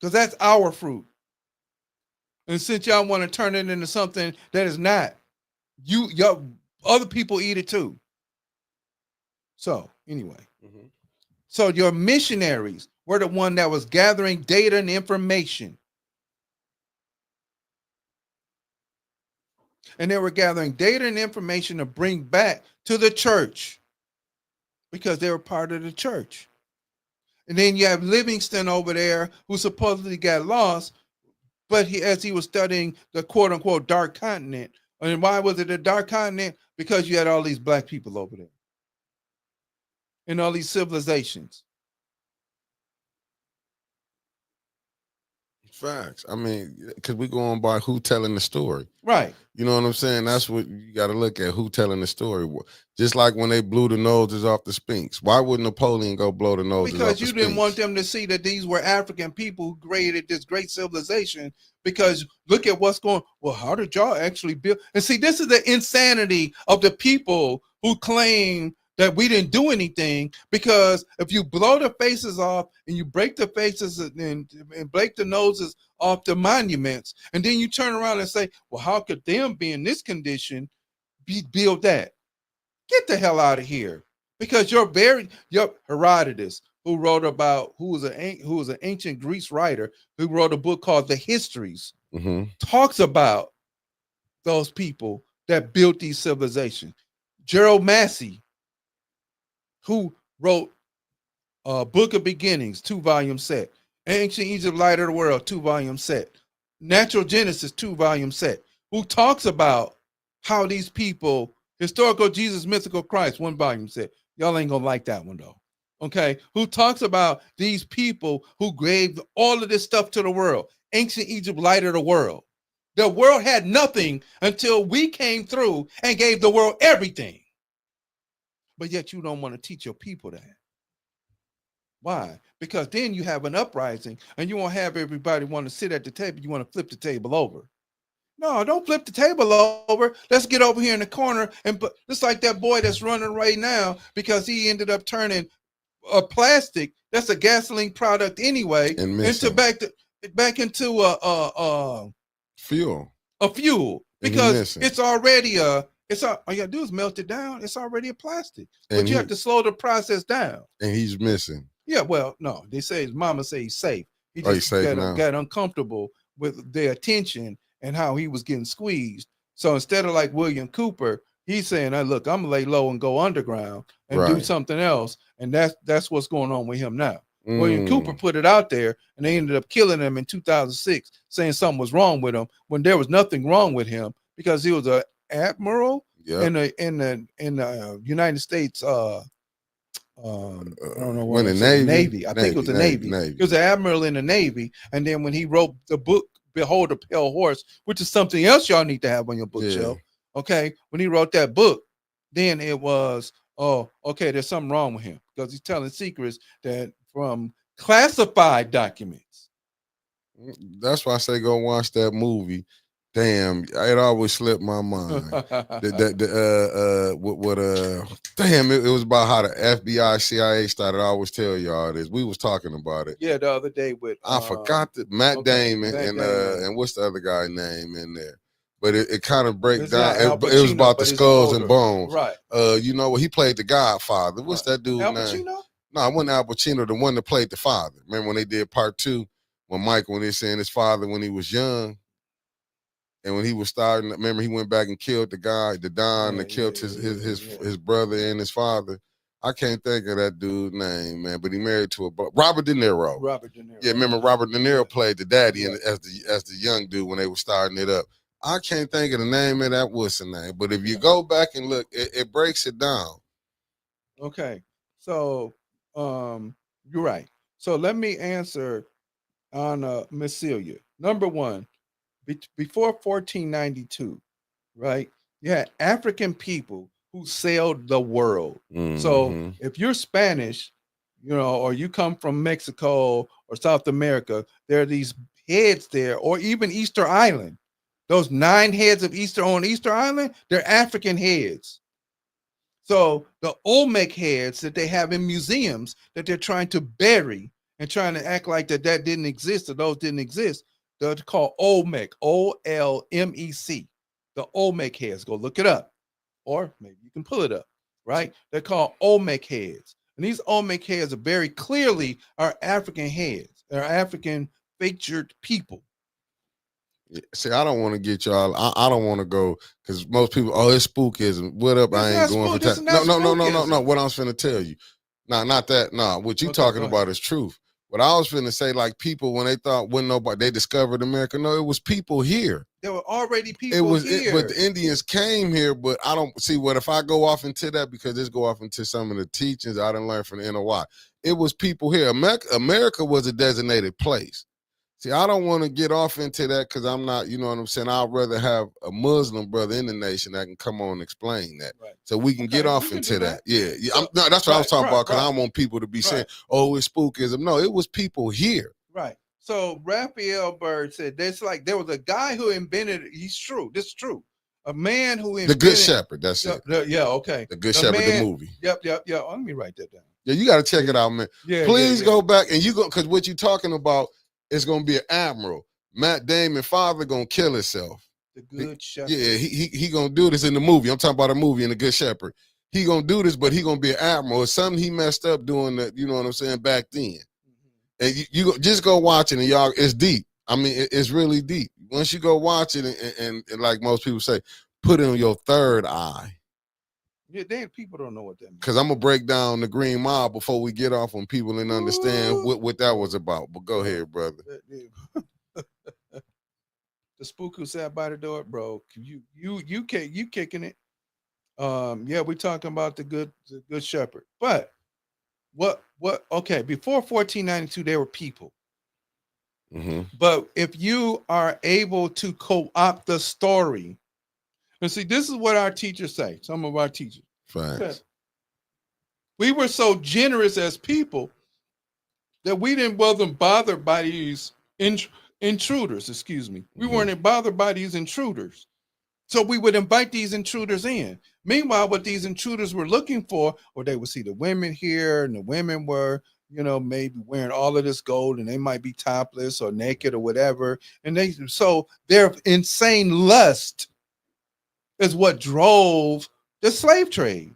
Because that's our fruit. And since y'all want to turn it into something that is not, y'all other people eat it too. So anyway, So your missionaries were the one that was gathering data and information. And they were gathering data and information to bring back to the church because they were part of the church. And then you have Livingston over there who supposedly got lost, but as he was studying the quote unquote dark continent. And why was it a dark continent? Because you had all these black people over there and all these civilizations. Facts. I mean, because we go on by who telling the story. Right. You know what I'm saying? That's what you got to look at, who telling the story. Just like when they blew the noses off the Sphinx. Why would Napoleon go blow the noses off the Sphinx? Because you didn't want them to see that these were African people who created this great civilization. Because look at what's going on. Well, how did y'all actually build? And see, this is the insanity of the people who claim that we didn't do anything, because if you blow the faces off and you break the faces and break the noses off the monuments, and then you turn around and say, well, how could them be in this condition build that? Get the hell out of here. Because your Herodotus, who was an ancient Greece writer, who wrote a book called The Histories, talks about those people that built these civilizations. Gerald Massey, who wrote Book of Beginnings, 2-volume set. Ancient Egypt, Light of the World, 2-volume set. Natural Genesis, 2-volume set. Who talks about how these people, Historical Jesus, Mythical Christ, 1-volume set. Y'all ain't gonna like that one though. Okay, who talks about these people who gave all of this stuff to the world. Ancient Egypt, Light of the World. The world had nothing until we came through and gave the world everything. But yet you don't want to teach your people that. Why? Because then you have an uprising and you won't have everybody want to sit at the table. You want to flip the table over. No, don't flip the table over. Let's get over here in the corner. And just like that boy that's running right now, because he ended up turning a plastic that's a gasoline product anyway into back into a fuel. A fuel, because it's already all you gotta do is melt it down. It's already a plastic, but you have to slow the process down. And he's missing. Yeah, well, no, they say his mama say he's safe. He just got uncomfortable with their attention and how he was getting squeezed. So instead of like William Cooper, he's saying, look, I'm gonna lay low and go underground and do something else. And that's what's going on with him now. William Cooper put it out there, and they ended up killing him in 2006, saying something was wrong with him when there was nothing wrong with him, because he was an admiral in the United States. I don't know what Navy. I think it was the Navy. He was an admiral in the Navy, and then when he wrote the book "Behold the Pale Horse," which is something else y'all need to have on your bookshelf. Okay, when he wrote that book, then it was, there's something wrong with him, because he's telling secrets that from classified documents. That's why I say go watch that movie. Damn, it always slipped my mind. Damn, it was about how the FBI, CIA started. I always tell y'all this. We was talking about it. Yeah, the other day with I forgot that Matt Damon Matt and Damon. and what's the other guy name in there? But it kind of break It's down. not Al It was Pacino, about the but he's an skulls and older. bones. Right. You know what? He played the Godfather. What's that dude Al name? Pacino? No, I wasn't Al Pacino, the one that played the father. Remember when they did part 2? When they saying his father when he was young, and when he was starting, remember he went back and killed the guy, the Don, that killed his brother and his father. I can't think of that dude's name, man, but he married to Robert De Niro. Robert De Niro. Yeah, remember Robert De Niro played the daddy as the young dude when they were starting it up. I can't think of the name of that what's the name, but if you go back and look, it breaks it down. Okay, so you're right. So let me answer on Miss Celia. Number one, before 1492, right? You had African people who sailed the world. So if you're Spanish, or you come from Mexico or South America, there are these heads there, or even Easter Island. Those 9 heads of Easter on Easter Island, they're African heads. So the Olmec heads that they have in museums that they're trying to bury and trying to act like that didn't exist or those didn't exist, they're called Olmec, Olmec. The Olmec heads. Go look it up, or maybe you can pull it up. Right? They're called Olmec heads, and these Olmec heads are very clearly are African heads. They're African featured people. See, I don't want to get y'all. I don't want to go because most people, it's spookism. What up? I ain't going for time. No. What I was finna tell you, not that. What you talking about is truth. What I was finna say, like people when they thought when nobody they discovered America. No, it was people here. There were already people here. But the Indians came here. But I don't see what if I go off into that because this go off into some of the teachings I didn't learn from the NOI. It was people here. America was a designated place. See, I don't want to get off into that because I'm not, you know what I'm saying? I'd rather have a Muslim brother in the nation that can come on and explain that. Right. So we can get off into that. Yeah. So, that's what I was talking about because I don't want people to be saying, oh, it's spookism. No, it was people here. Right. So Raphael Byrd said there was a guy who invented it. He's true. This is true. A man who invented The Good Shepherd. That's it. Okay. The Good Shepherd, the movie. Yep. Let me write that down. Yeah, you got to check it out, man. Yeah. Please go back and because what you're talking about, it's gonna be an admiral. Matt Damon father gonna kill himself. The Good Shepherd. Yeah, he gonna do this in the movie. I'm talking about a movie in The Good Shepherd. He gonna do this, but he gonna be an admiral. It's something he messed up doing that. You know what I'm saying? Back then, and you just go watch it, and y'all, it's deep. I mean, it's really deep. Once you go watch it, and like most people say, put it on your third eye. Yeah, people don't know what that means. Because I'm gonna break down the Green Mile before we get off, when people didn't understand what that was about. But go ahead, brother. The spook who sat by the door, bro. You kicking it. Yeah, we're talking about the good shepherd. But what? Okay, before 1492, there were people. But if you are able to co-opt the story. And see, this is what our teachers say. Some of our teachers. Facts. We were so generous as people that we wasn't bothered by these intruders. Excuse me. We weren't bothered by these intruders. So we would invite these intruders in. Meanwhile, what these intruders were looking for, or they would see the women here, and the women were, maybe wearing all of this gold, and they might be topless or naked or whatever. And their insane lust is what drove the slave trade.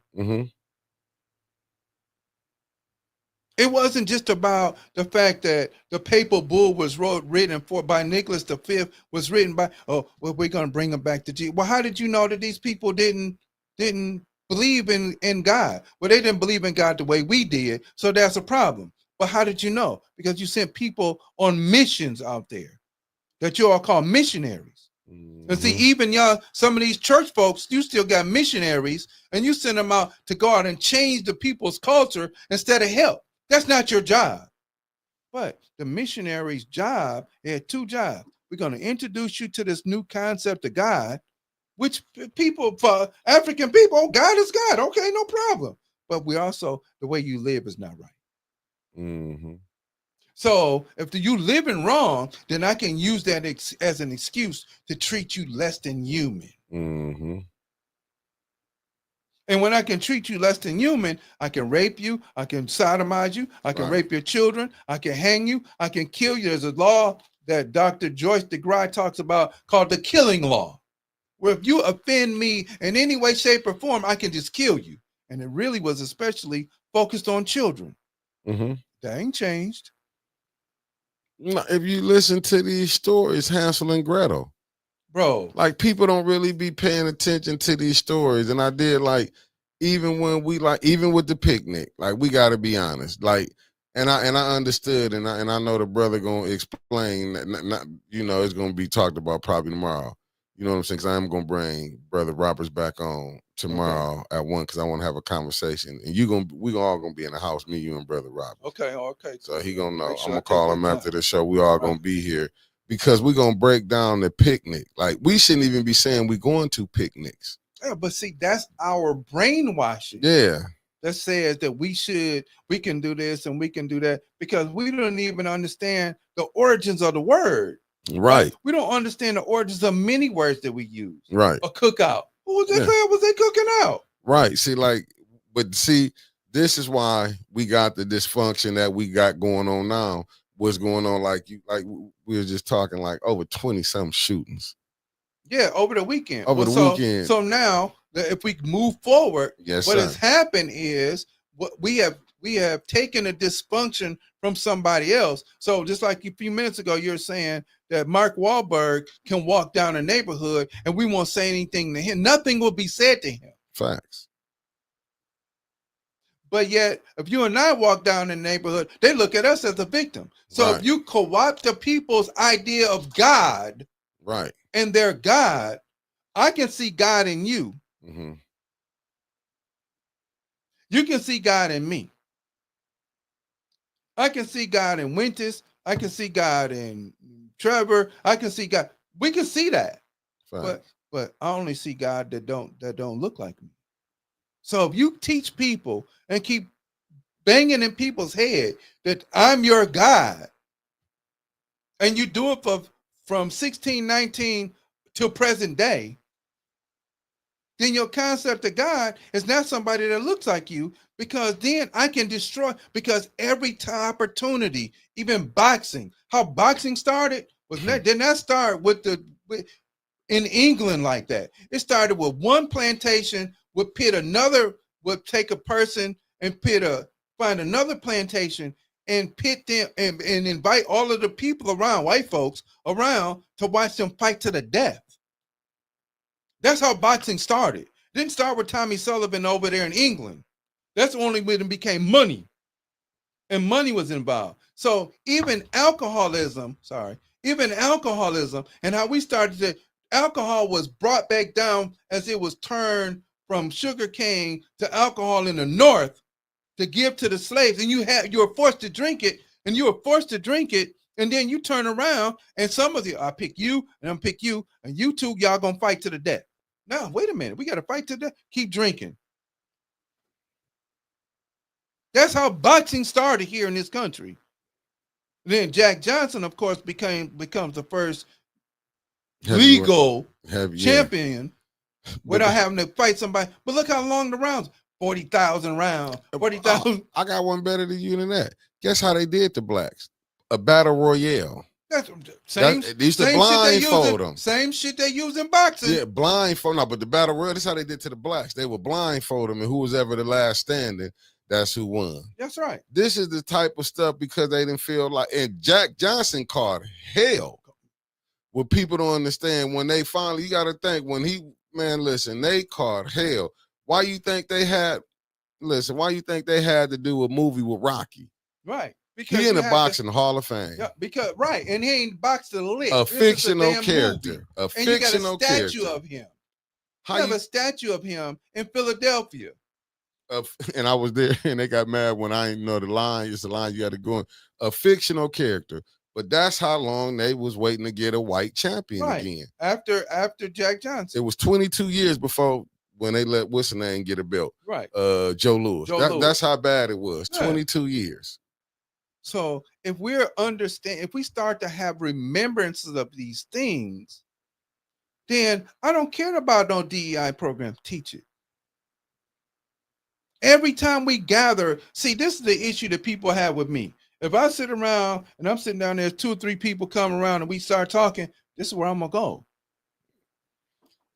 It wasn't just about the fact that the papal bull was written by Nicholas V was written by, we're going to bring them back to Jesus. Well, how did you know that these people didn't believe in God? Well, they didn't believe in God the way we did, so that's a problem. But how did you know? Because you sent people on missions out there that you all call missionaries. And see, even some of these church folks, you still got missionaries, and you send them out to go out and change the people's culture instead of help. That's not your job. But the missionary's job, they had 2 jobs. We're going to introduce you to this new concept of God, which people, for African people, God is God. Okay, no problem. But the way you live is not right. So if you living wrong, then I can use that as an excuse to treat you less than human. Mm-hmm. And when I can treat you less than human, I can rape you, I can sodomize you, I can rape your children, I can hang you, I can kill you. There's a law that Dr. Joyce DeGruy talks about called the killing law, where if you offend me in any way, shape, or form, I can just kill you. And it really was especially focused on children. Mm-hmm. That ain't changed. If you listen to these stories, Hansel and Gretel, bro, like people don't really be paying attention to these stories. And I did like, even when we like, even with the picnic, like we got to be honest, like, and I understood, and I know the brother gonna explain that, not, you know, it's gonna be talked about probably tomorrow. You know what I'm saying? Because I am gonna bring Brother Roberts back on tomorrow at 1, because I want to have a conversation, and we all gonna be in the house, me, you, and Brother Roberts. Okay. So he gonna know. Sure I'm gonna call him after the show. We all gonna be here because we're gonna break down the picnic. Like, we shouldn't even be saying we're going to picnics. Yeah, but see, that's our brainwashing. Yeah. That says that we can do this and we can do that, because we don't even understand the origins of the word. Right. We don't understand the origins of many words that we use. Right. A cookout. Who was they saying? Was they cooking out? Right. See, like, but see, this is why we got the dysfunction that we got going on now. What's going on? Like we were just talking, like over 20-some shootings. Yeah, over the weekend. Weekend. So now, if we move forward, what has happened is what we have taken a dysfunction from somebody else. So just like a few minutes ago, you're saying that Mark Wahlberg can walk down a neighborhood and we won't say anything to him. Nothing will be said to him. Facts. But yet, if you and I walk down the neighborhood, they look at us as a victim. So if you co-opt the people's idea of God, right, and their God, I can see God in you. Mm-hmm. You can see God in me. I can see God in Winters. I can see God in Trevor. I can see God. We can see that. But I only see God that don't look like me. So if you teach people and keep banging in people's head that I'm your God, and you do it from 1619 till present day, then your concept of God is not somebody that looks like you, because then I can destroy, because every opportunity, even boxing, how boxing started did not start in England like that. It started with one plantation would take a person and find another plantation and pit them and invite all of the people around, white folks around, to watch them fight to the death. That's how boxing started. Didn't start with Tommy Sullivan over there in England. That's only when it became money. And money was involved. So even alcoholism, and how we started to, alcohol was brought back down as it was turned from sugar cane to alcohol in the North to give to the slaves. And you were forced to drink it, and then you turn around and some of you, I pick you and I'm pick you, and you two, y'all gonna fight to the death. Now, wait a minute. We got to fight to death. Keep drinking. That's how boxing started here in this country. Then Jack Johnson, of course, becomes the first legal champion without having to fight somebody. But look how long the rounds, 40,000 rounds, 40,000. I got one better than you than that. Guess how they did the blacks? A battle royale. They used to blindfold them. Same shit they use in boxing. Yeah, blindfold. No, but the battle royale, that's how they did to the blacks. They would blindfold them, and who was ever the last standing, that's who won. That's right. This is the type of stuff because they didn't feel like, and Jack Johnson caught hell. What people don't understand, when they finally, you got to think, they caught hell. Why you think they had to do a movie with Rocky? Right. Because he in the boxing Hall of Fame. Yeah, and he ain't boxed a lick. A fictional character. A fictional character. And you got a statue of him. You have a statue of him in Philadelphia. And I was there, and they got mad when I didn't know the line. It's the line you got to go in. A fictional character. But that's how long they was waiting to get a white champion again. After Jack Johnson. It was 22 years before when they let what's the name get a belt. Right. Joe Louis. That's how bad it was. 22 years. So if we start to have remembrances of these things, then I don't care about no DEI program. Teach it. Every time we gather, see, this is the issue that people have with me. If I sit around and I'm sitting down there, 2 or 3 people come around and we start talking, this is where I'm gonna go.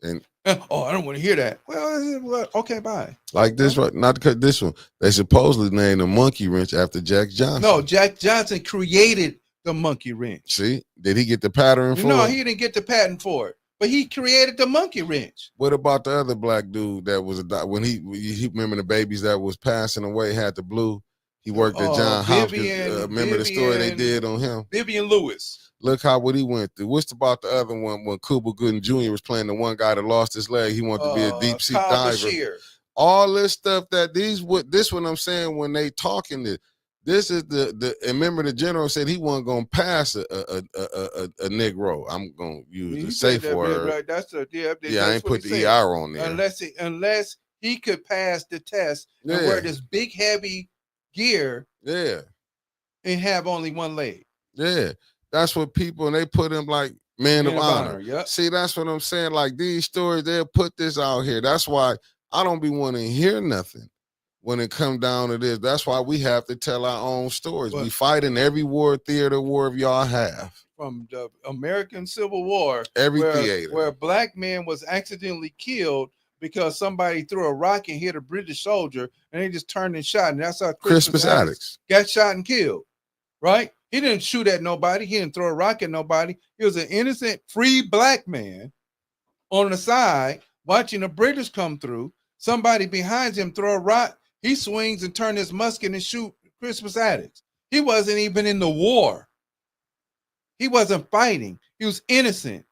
And oh, I don't want to hear that. Well, okay, bye. Like this, right? Not to cut this one. They supposedly named the monkey wrench after Jack Johnson. No, Jack Johnson created the monkey wrench. See, did he get the pattern for it? No, he didn't get the patent for it. But he created the monkey wrench. What about the other black dude that was when he remember the babies that was passing away, had the blue? He worked at John Hopkins. Remember the story they did on him? Vivian Lewis. Look what he went through. What's about the other one when Cuba Gooding Jr. was playing the one guy that lost his leg? He wanted to be a deep sea diver. Bashir. All this stuff that this one I'm saying when they talking this is the and remember the general said he wasn't gonna pass a Negro. I'm gonna use the safe word. Right. That's I ain't put the ER on there. Unless he could pass the test and wear this big heavy gear. Yeah. And have only one leg. Yeah. That's what people, and they put him like man of honor. Yep. See, that's what I'm saying. Like these stories, they'll put this out here. That's why I don't be wanting to hear nothing when it come down to this. That's why we have to tell our own stories. We fight in every theater war y'all have. From the American Civil War, theater where a black man was accidentally killed because somebody threw a rock and hit a British soldier, and they just turned and shot. And that's how Crispus Attucks got shot and killed. Right? He didn't shoot at nobody. He didn't throw a rock at nobody. He was an innocent, free black man on the side watching the British come through. Somebody behind him throw a rock. He swings and turns his musket and shoot Crispus Attucks. He wasn't even in the war. He wasn't fighting. He was innocent.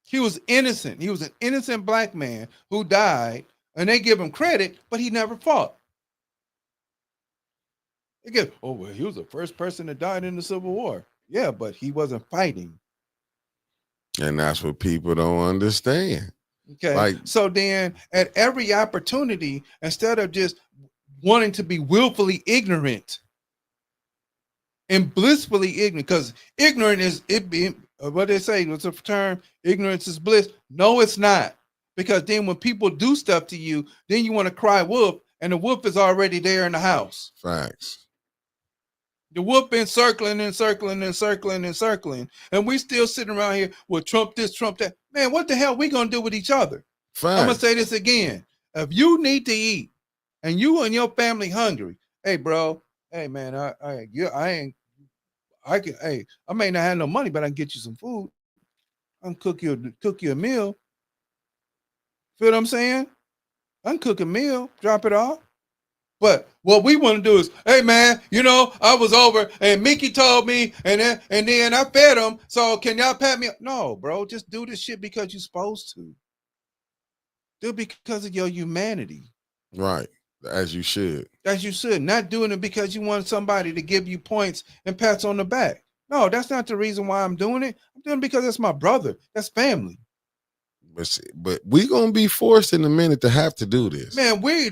He was innocent. He was an innocent black man who died, and they give him credit, but he never fought. They get, oh, well, he was the first person that died in the Civil War. Yeah, but he wasn't fighting. And that's what people don't understand. Okay. So then at every opportunity, instead of just wanting to be willfully ignorant and blissfully ignorant, because ignorant is it being what they say, what's the term? Ignorance is bliss. No, it's not. Because then when people do stuff to you, then you want to cry wolf, and the wolf is already there in the house. Facts. The wolf been circling and circling and circling and circling. And we still sitting around here with Trump this, Trump that. Man, what the hell we going to do with each other? Facts. I'm going to say this again. If you need to eat and you and your family hungry, hey, bro, hey, man, I may not have no money, but I can get you some food. I can cook you a meal. Feel what I'm saying? I can cook a meal, drop it off. But what we want to do is, hey man, I was over and Mickey told me, and then I fed him. So can y'all pat me up? No, bro, just do this shit because you're supposed to. Do it because of your humanity. Right. As you should. As you should. Not doing it because you want somebody to give you points and pats on the back. No, that's not the reason why I'm doing it. I'm doing it because that's my brother. That's family. But we're gonna be forced in a minute to have to do this. Man, we're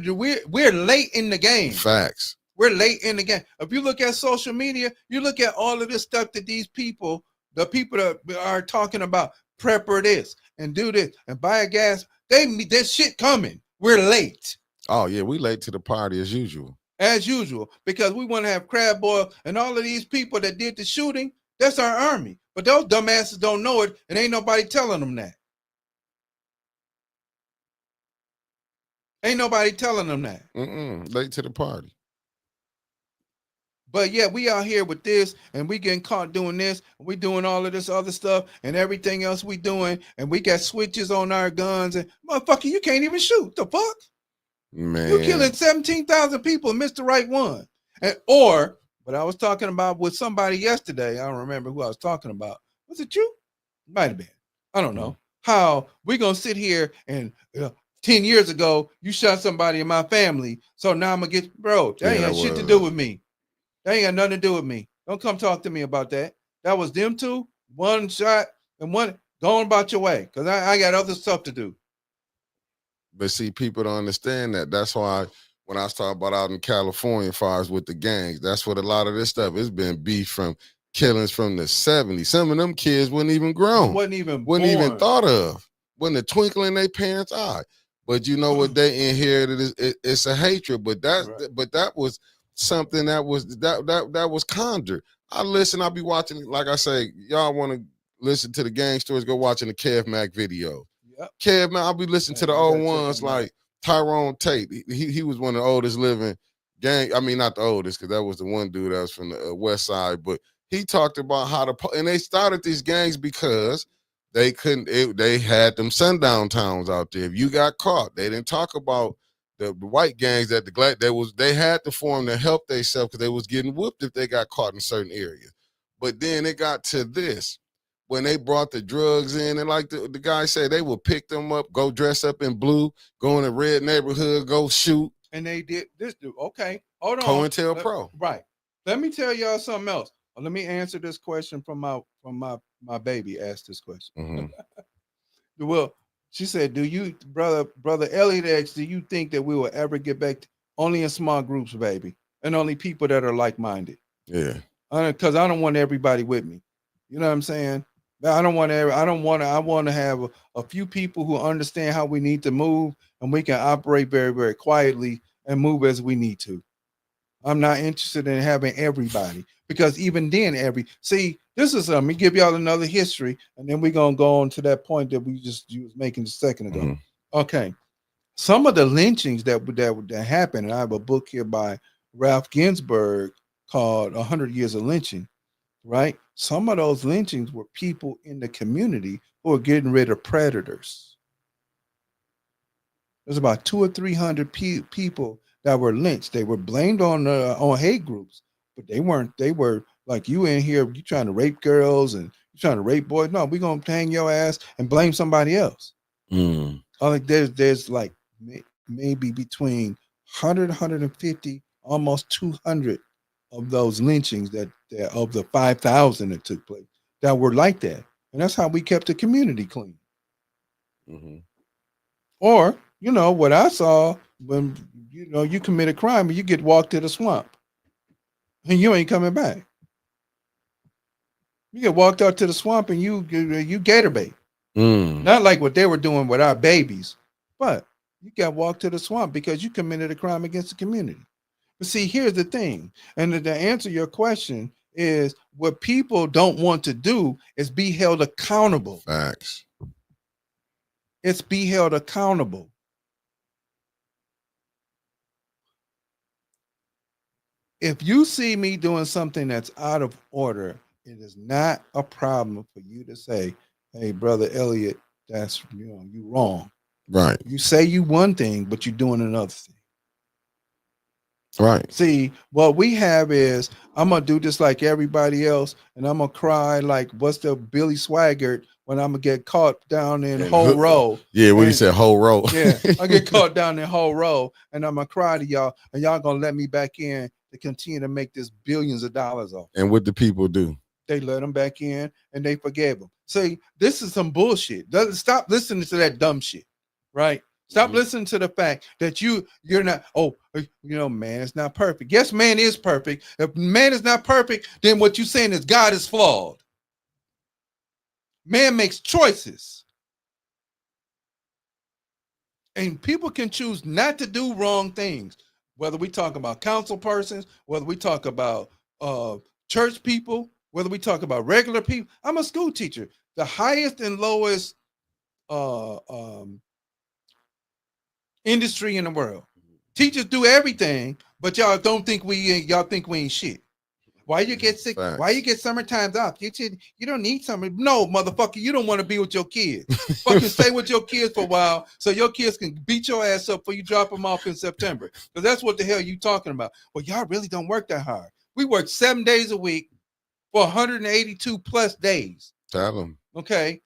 late in the game. Facts. We're late in the game. If you look at social media, you look at all of this stuff that the people that are talking about, prepper this and do this and buy a gas. There's shit coming. We're late. Oh yeah, we late to the party as usual. As usual, because we want to have crab boil and all of these people that did the shooting. That's our army. But those dumbasses don't know it, and ain't nobody telling them that. Ain't nobody telling them that. Late to the party. But yeah, we out here with this, and we getting caught doing this. We doing all of this other stuff and everything else we doing, and we got switches on our guns. And motherfucker, you can't even shoot. The fuck? Man, you killing 17,000 people and missed the right one. But I was talking about with somebody yesterday. I don't remember who I was talking about. Was it you? Might have been. I don't know. How we gonna sit here and 10 years ago, you shot somebody in my family. So now I'm going to get, bro, that ain't got shit to do with me. That ain't got nothing to do with me. Don't come talk to me about that. That was them two, one shot and one, go on about your way. Because I got other stuff to do. But see, people don't understand that. That's why when I was talking about out in California, as far as with the gangs, that's what a lot of this stuff. It's been beef from killings from the 70s. Some of them kids wasn't even grown. Wasn't even thought of. Wasn't a twinkle in their parents' eye. But you know what they inherited is it's a hatred. But that was something that was conjured. I'll be watching, like I say, y'all want to listen to the gang stories, go watching the Kev Mac video. Yep. Kev Mac, I'll be listening to the old ones like Tyrone Tate. He was one of the oldest living gang. I mean, not the oldest, because that was the one dude that was from the West Side, but he talked about how and they started these gangs because they couldn't, they had them sundown towns out there. If you got caught, they didn't talk about the white gangs that they had to form to help themselves because they was getting whooped if they got caught in certain areas. But then it got to this, when they brought the drugs in, and like the guy said, they would pick them up, go dress up in blue, go in a red neighborhood, go shoot. And they did this, dude. Okay, hold on. COINTELPRO. Right. Let me tell y'all something else. Let me answer this question from my baby asked this question. Mm-hmm. Well, she said, do you, brother Elliott X, do you think that we will ever get back only in small groups, baby, and only people that are like-minded? Yeah. Because I don't want everybody with me. You know what I'm saying? I want to have a few people who understand how we need to move, and we can operate very, very quietly and move as we need to. I'm not interested in having everybody, because even then, this is let me give y'all another history, and then we're gonna go on to that point that you was making a second ago. Mm-hmm. Okay, some of the lynchings that happened, and I have a book here by Ralph Ginsburg called 100 Years of Lynching. Right, some of those lynchings were people in the community who are getting rid of predators. There's about 200 or 300 people that were lynched. They were blamed on hate groups, but they weren't. They were like, you in here, you trying to rape girls and you trying to rape boys. No, we're gonna hang your ass and blame somebody else. Like there's like maybe between 100, 150, almost 200 of those lynchings that of the 5,000 that took place that were like that, and that's how we kept the community clean. Mm-hmm. Or what I saw when you commit a crime and you get walked to the swamp and you ain't coming back. You get walked out to the swamp and you gator bait. Not like what they were doing with our babies, but you got walked to the swamp because you committed a crime against the community. But see, here's the thing, and to answer your question is, what people don't want to do is be held accountable. Facts. It's be held accountable. If you see me doing something that's out of order, it is not a problem for you to say, hey, brother Elliott, that's you wrong. Right. You say you one thing, but you're doing another thing. Right. See, what we have is, I'm gonna do this like everybody else, and I'm gonna cry like what's the Billy Swaggart when I'm gonna get caught down in Whole Row. Yeah, when you said Whole Row. Yeah, I get caught down in Whole Row, and I'm gonna cry to y'all, and y'all gonna let me back in to continue to make this billions of dollars off. And what do people do? They let them back in, and they forgave them. See, this is some bullshit. Stop listening to that dumb shit, right? Stop listening to the fact that you're not, man is not perfect. Yes, man is perfect. If man is not perfect, then what you're saying is God is flawed. Man makes choices. And people can choose not to do wrong things. Whether we talk about council persons, whether we talk about church people, whether we talk about regular people. I'm a school teacher. The highest and lowest industry in the world. Teachers do everything, but y'all think we ain't shit. Why you get sick? Facts. Why you get summertime off? You don't need summer. No, motherfucker, you don't want to be with your kids. Fucking stay with your kids for a while so your kids can beat your ass up before you drop them off in September. Because that's what the hell you talking about. Well, y'all really don't work that hard. We work 7 days a week for 182 plus days. Tell them. Okay.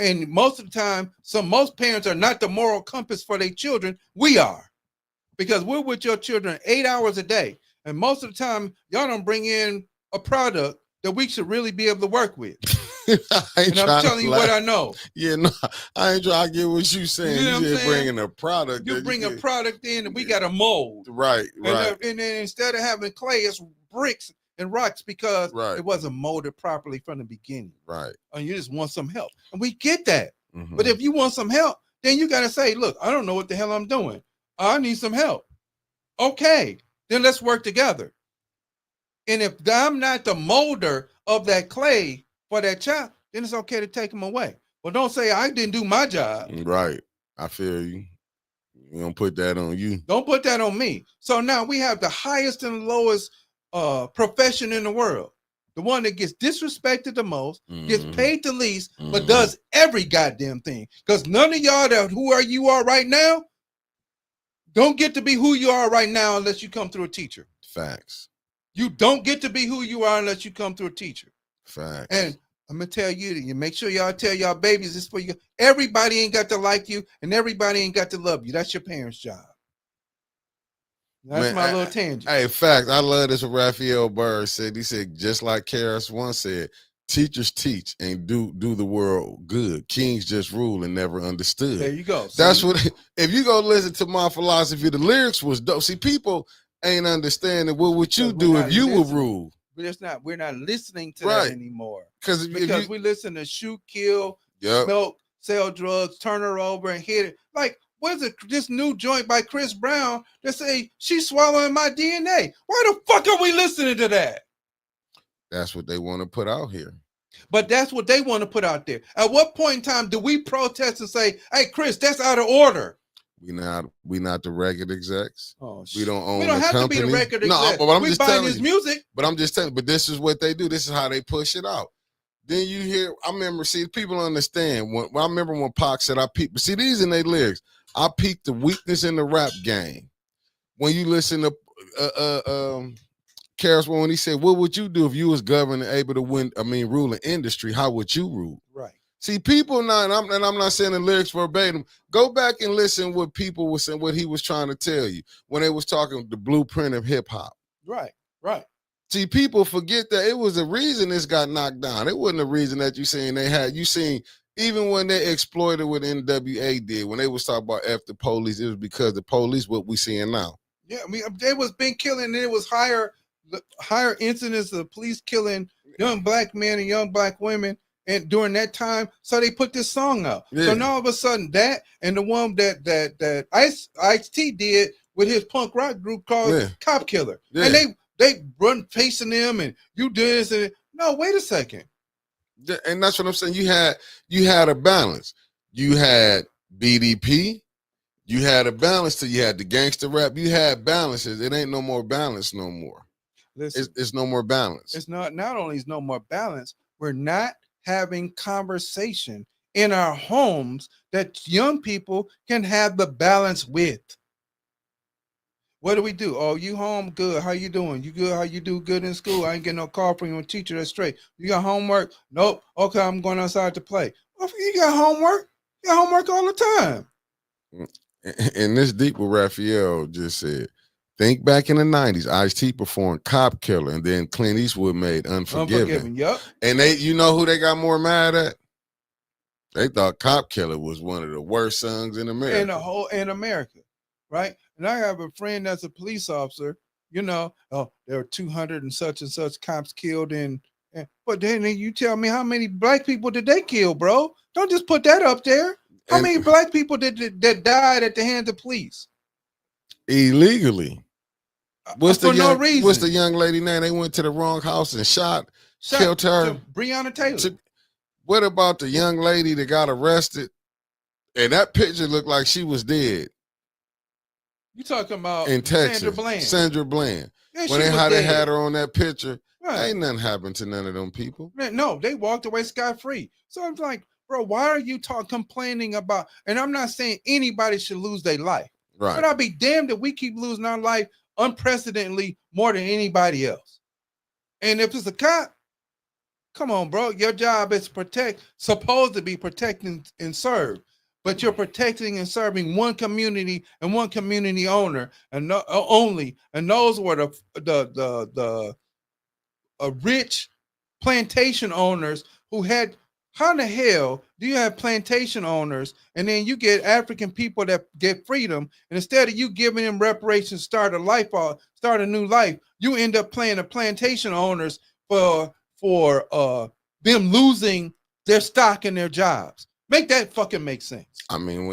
And most of the time, most parents are not the moral compass for their children. We are, because we're with your children 8 hours a day. And most of the time, y'all don't bring in a product that we should really be able to work with. And I'm telling you what I know. Yeah, no, I ain't trying to get what you saying. You know what I'm just saying? bringing a product. You bring a product in, and we got a mold. Right, right. And then instead of having clay, it's bricks and rocks because it wasn't molded properly from the beginning. Right. And you just want some help. And we get that. But if you want some help, then you got to say, look, I don't know what the hell I'm doing. I need some help. Okay, then let's work together. And if I'm not the molder of that clay for that child, then it's okay to take him away. Well, don't say I didn't do my job. Right. I feel you. You don't put that on you. Don't put that on me. So now we have the highest and lowest profession in the world. The one that gets disrespected the most, gets paid the least, but does every goddamn thing. Because none of y'all that you are right now don't get to be who you are right now unless you come through a teacher. Facts. You don't get to be who you are unless you come through a teacher. Facts. And I'm gonna tell you make sure y'all tell y'all babies it's for you. Everybody ain't got to like you, and everybody ain't got to love you. That's your parents' job. That's my little tangent. Hey, fact, I love this. What Raphael Burr said. He said, just like Karis once said, teachers teach and do the world good. Kings just rule and never understood. There you go. That's what. If you go listen to my philosophy, the lyrics was dope. See, people ain't understanding what would you do if you would rule. We're not listening to that anymore. Because we listen to shoot, kill, smoke, sell drugs, turn her over and hit it. Like, where's this new joint by Chris Brown that say she's swallowing my DNA? Why the fuck are we listening to that? That's what they want to put out here. But that's what they want to put out there. At what point in time do we protest and say, hey, Chris, that's out of order? We not the record execs. Oh, we don't own. We don't have company. To be the record exec. No, but I'm just telling his you. music. But I'm just telling you. But this is what they do. This is how they push it out. Then you hear. I remember. See, people understand. When I remember when Pac said, "I peaked." See, these in their lyrics. I peaked the weakness in the rap game. When you listen to Karis, when he said, "What would you do if you was governed and able to rule an industry? How would you rule?" Right. See, people now, and I'm not saying the lyrics verbatim. Go back and listen what people were saying, what he was trying to tell you when they was talking the blueprint of hip hop. Right, right. See, people forget that it was a reason this got knocked down. It wasn't a reason that you seen even when they exploited what NWA did, when they was talking about F the police, it was because the police what we seeing now. Yeah, I mean, they was been killing, and it was higher incidents of police killing young black men and young black women. And during that time, so they put this song out. Yeah. So now all of a sudden that and the one that Ice-T did with his punk rock group called Cop Killer. Yeah. And they run facing them and you do this and no, wait a second. And that's what I'm saying. You had a balance. You had BDP, you had a balance till you had the gangster rap, you had balances. It ain't no more balance no more. Listen, it's no more balance. It's not only is no more balance, we're not having conversation in our homes that young people can have the balance with. What do we do? Oh, you home? Good. How you doing? You good? How you do? Good in school? I ain't getting no call from your teacher. That's straight. You got homework? Nope. Okay, I'm going outside to play. Well, you got homework? You got homework all the time. And this deep what Raphael just said. Think back in the 90s, Ice-T performed Cop Killer, and then Clint Eastwood made Unforgiven. Yep. And you know who they got more mad at? They thought Cop Killer was one of the worst songs in America. In America, right? And I have a friend that's a police officer, there are 200 and such cops killed but then you tell me how many black people did they kill, bro? Don't just put that up there. How many black people that died at the hands of police? Illegally. What's no reason? What's the young lady name? They went to the wrong house and killed her. Breonna Taylor. What about the young lady that got arrested? And that picture looked like she was dead. You talking about in Texas? Sandra Bland. Yeah, when they had her on that picture, ain't nothing happened to none of them people. Man, no, they walked away scot-free. So I'm like, bro, why are you complaining about? And I'm not saying anybody should lose their life. Right. But I'll be damned if we keep losing our life unprecedentedly more than anybody else. And if it's a cop, come on, bro. Your job is supposed to be protecting and serve. But you're protecting and serving one community and one community owner and only. And those were the rich plantation owners who had. How in the hell do you have plantation owners and then you get African people that get freedom, and instead of you giving them reparations, start a new life, you end up playing the plantation owners for them losing their stock and their jobs. Make that fucking make sense. I mean,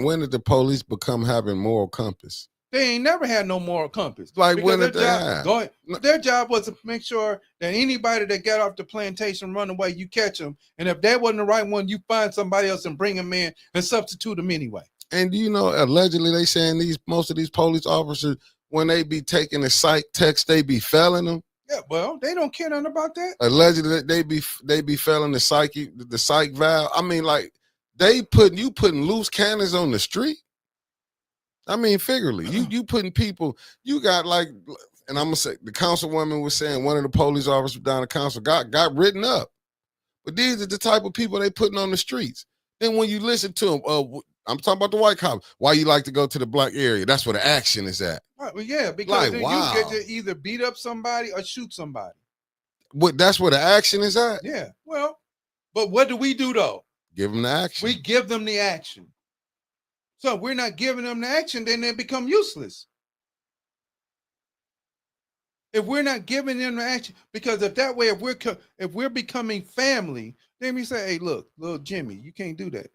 when did the police become having moral compass? They ain't never had no moral compass. Like because when did they have? Their job was to make sure that anybody that got off the plantation run away, you catch them. And if that wasn't the right one, you find somebody else and bring them in and substitute them anyway. And you know, allegedly they saying most of these police officers, when they be taking the psych text, they be failing them. Yeah, well, they don't care nothing about that. Allegedly they be failing the psych valve. I mean, like they putting loose cannons on the street. I mean, figuratively, you putting people, you got like, and I'm gonna say the councilwoman was saying one of the police officers down the council got written up. But these are the type of people they putting on the streets. Then when you listen to them, I'm talking about the white cops. Why you like to go to the black area? That's where the action is at. Right, well, yeah, because like, you get to either beat up somebody or shoot somebody. But that's where the action is at. Yeah. Well, but what do we do though? Give them the action. We give them the action. So if we're not giving them the action, then they become useless. If we're not giving them the action, because if that way, if we're becoming family, then we say, hey, look, little Jimmy, you can't do that.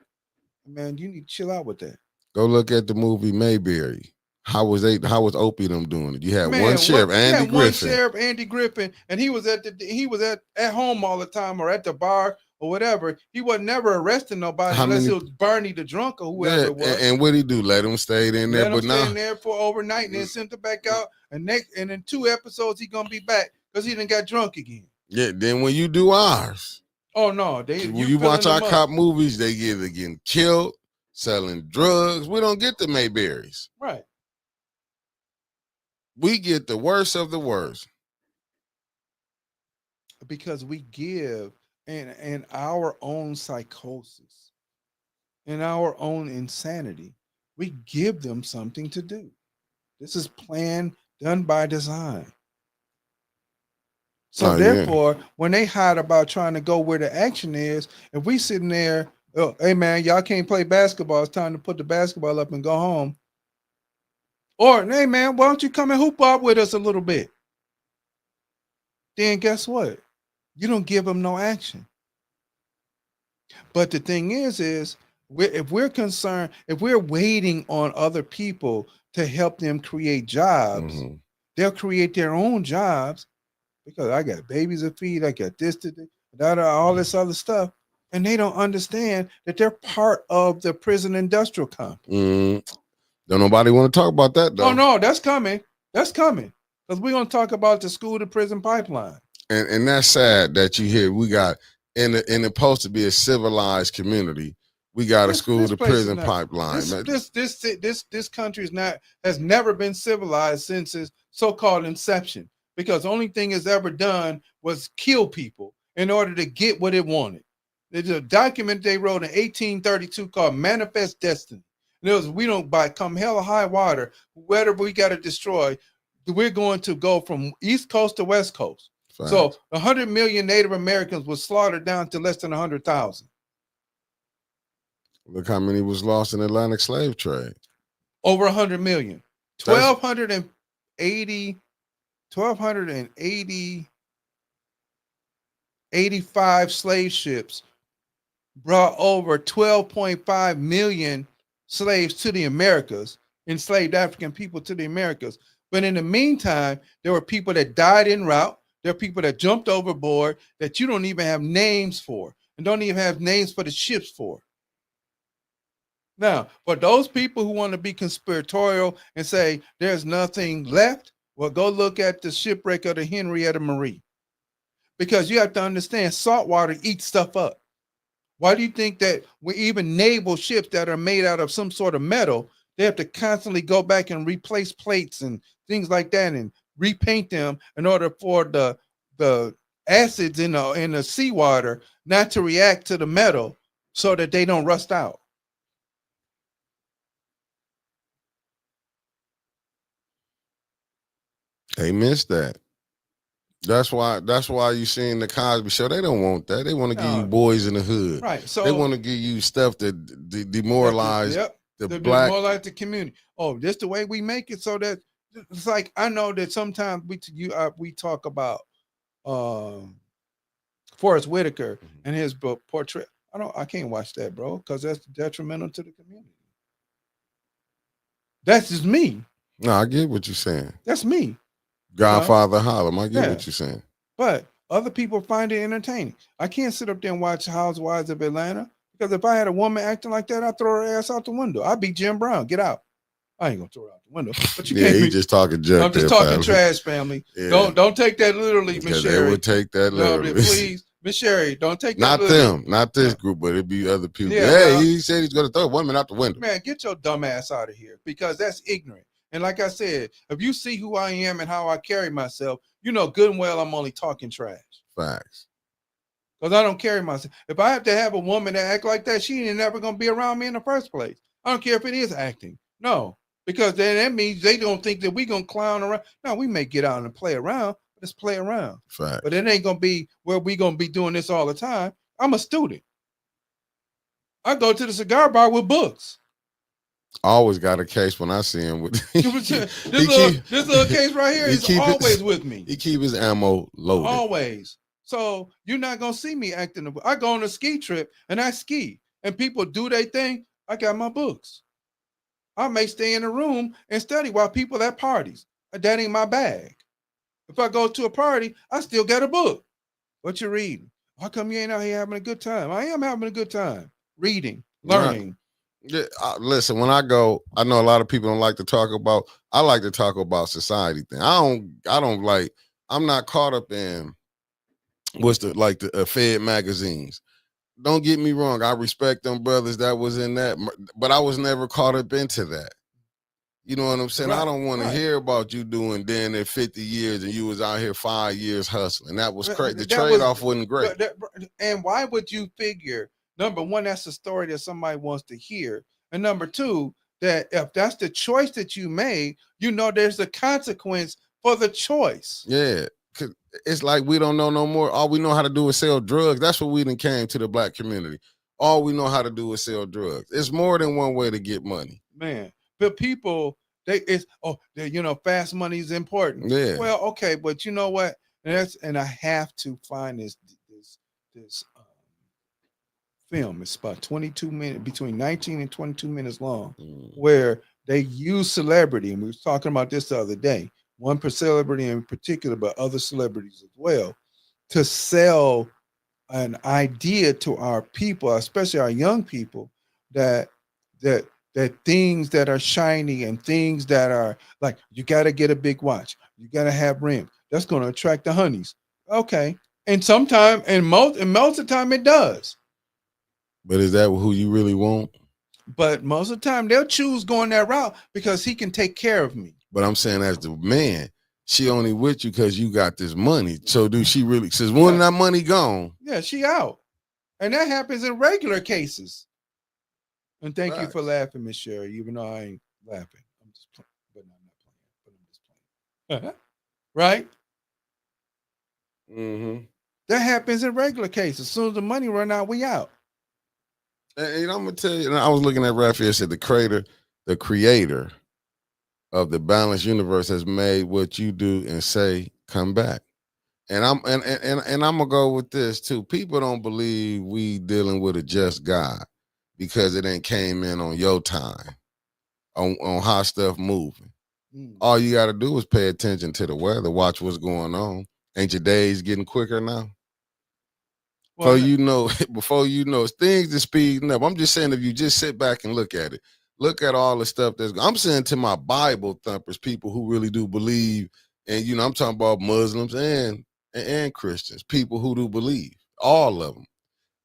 Man, you need to chill out with that. Go look at the movie Mayberry. How was Opie them doing it? You had one sheriff, Andy Griffin, and he was at home all the time or at the bar or whatever. He was never arresting nobody unless it was Barney the drunk or whoever it was. And what'd he do? Let him stay in there, but now there for overnight and then sent him back out. And in 2 episodes he gonna be back because he done got drunk again. Yeah. Then when you do ours, oh no, when you watch our cop movies, they either getting killed, selling drugs. We don't get the Mayberries. Right. We get the worst of the worst. Because we give in our own psychosis, in our own insanity, we give them something to do. This is planned, done by design. So therefore, when they hide about trying to go where the action is, if we sitting there, oh, hey man, y'all can't play basketball. It's time to put the basketball up and go home. Or, hey man, why don't you come and hoop up with us a little bit? Then guess what? You don't give them no action. But the thing is if we're concerned, if we're waiting on other people to help them create jobs, they'll create their own jobs because I got babies to feed, I got this, all this other stuff. And they don't understand that they're part of the prison industrial complex. Don't nobody want to talk about that though. Oh no, that's coming. That's coming. Because we're going to talk about the school to prison pipeline. And that's sad that you hear we got in the supposed to be a civilized community. We got a school to prison pipeline. This country has never been civilized since its so-called inception, because the only thing it's ever done was kill people in order to get what it wanted. There's a document they wrote in 1832 called Manifest Destiny. And it was, we don't, by come hell or high water, whatever we got to destroy, we're going to go from East Coast to West Coast. Fine. So 100 million Native Americans was slaughtered down to less than 100,000. Look how many was lost in the Atlantic slave trade. Over 100 million. 85 slave ships brought over 12.5 million slaves to the Americas, enslaved African people to the Americas. But in the meantime, there were people that died en route. There are people that jumped overboard that you don't even have names for and don't even have names for the ships for. Now, for those people who want to be conspiratorial and say there's nothing left, well, go look at the shipwreck of the Henrietta Marie. Because you have to understand, salt water eats stuff up. Why do you think that we even naval ships that are made out of some sort of metal, they have to constantly go back and replace plates and things like that and repaint them in order for the acids in the seawater not to react to the metal so that they don't rust out? They missed that. That's why you seen the Cosby Show. They don't want that. They want to give you No, boys in the hood. right. They So want to give you stuff that demoralize yep, the they've been black. more like the community. Oh, this the way we make it so that it's like I know that sometimes we talk about um Forrest Whitaker and his book portrait. I can't watch that, bro, because that's detrimental to the community. That's just me. No, I get what you're saying. That's me. Godfather Harlem. I get Yeah. what you're saying. But other people find it entertaining. I can't sit up there and watch Housewives of Atlanta because if I had a woman acting like that, I'd throw her ass out the window. I'd be Jim Brown. Get out. I ain't gonna throw her out the window. But you Yeah, can't he be. just talking junk. I'm just there, talking family. trash, family. Yeah. Don't take that literally, Miss Because Sherry. they would take that No, literally. please, Miss Sherry, don't take that Not literally. them, not this Yeah. group, but it'd be other people. Yeah, Hey, well, he said he's gonna throw a woman out the window. Man, get your dumb ass out of here because that's ignorant. And like I said, if you see who I am and how I carry myself, you know good and well I'm only talking trash. Facts. Because I don't carry myself. If I have to have a woman that act like that, she ain't never gonna be around me in the first place. I don't care if it is acting. No, because then that means they don't think that we gonna clown around. No, we may get out and play around. Let's play around. Facts. But it ain't gonna be where we gonna be doing this all the time. I'm a student. I go to the cigar bar with books. I always got a case when I see him with this little case right here is always with me. He keep his ammo loaded. Always. So you're not gonna see me acting. I go on a ski trip and I ski, and people do their thing. I got my books. I may stay in a room and study while people at parties. That ain't my bag. If I go to a party, I still got a book. What you reading? How come you ain't out here having a good time? I am having a good time. Reading, learning. Yeah, listen, when I go, I know a lot of people don't like to talk about. I like to talk about society thing. I don't like. I'm not caught up in what's the Fed magazines. Don't get me wrong. I respect them brothers that was in that, but I was never caught up into that. You know what I'm saying? Right, I don't want to hear about you doing then at 50 years and you was out here 5 years hustling. That was crazy. The trade-off wasn't great. And why would you figure, number one, that's a story that somebody wants to hear. And number two, that if that's the choice that you made, you know there's a consequence for the choice. Yeah. Cause it's like we don't know no more. All we know how to do is sell drugs. That's what we done came to the black community. All we know how to do is sell drugs. It's more than one way to get money. Man. But people, fast money is important. Yeah. Well, okay, but you know what? And I have to find this film. It's about 22 minutes, between 19 and 22 minutes long, where they use celebrity, and we were talking about this the other day. One per celebrity in particular, but other celebrities as well, to sell an idea to our people, especially our young people, that things that are shiny and things that are like, you got to get a big watch, you got to have rims. That's going to attract the honeys. Okay, and sometimes, and most of the time, it does. But is that who you really want? But most of the time, they'll choose going that route because he can take care of me. But I'm saying, as the man, she only with you because you got this money. So do she really? Says when that money gone? Yeah, she out, and that happens in regular cases. And thank you for laughing, Miss Sherry. Even though I ain't laughing, I'm just playing. But I'm not playing. But I'm just playing. Right? Mm-hmm. That happens in regular cases. As soon as the money run out, we out. And I'm gonna tell you. I was looking at Raphael. Said the creator of the balanced universe has made what you do and say come back. And I'm gonna go with this too. People don't believe we dealing with a just God because it ain't came in on your time, on how stuff moving. All you got to do is pay attention to the weather, watch what's going on. Ain't your days getting quicker now? Well, before you know, things are speeding up. I'm just saying, if you just sit back and look at it, look at all the stuff I'm saying to my Bible thumpers, people who really do believe, and I'm talking about Muslims and Christians, people who do believe, all of them.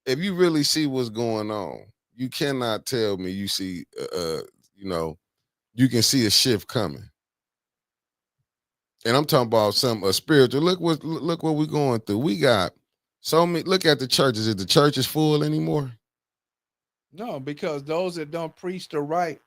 If you really see what's going on, you cannot tell me you see, you can see a shift coming. And I'm talking about a spiritual. Look what we're going through. We got so many. Look at the churches. Is the churches full anymore? No, because those that don't preach the right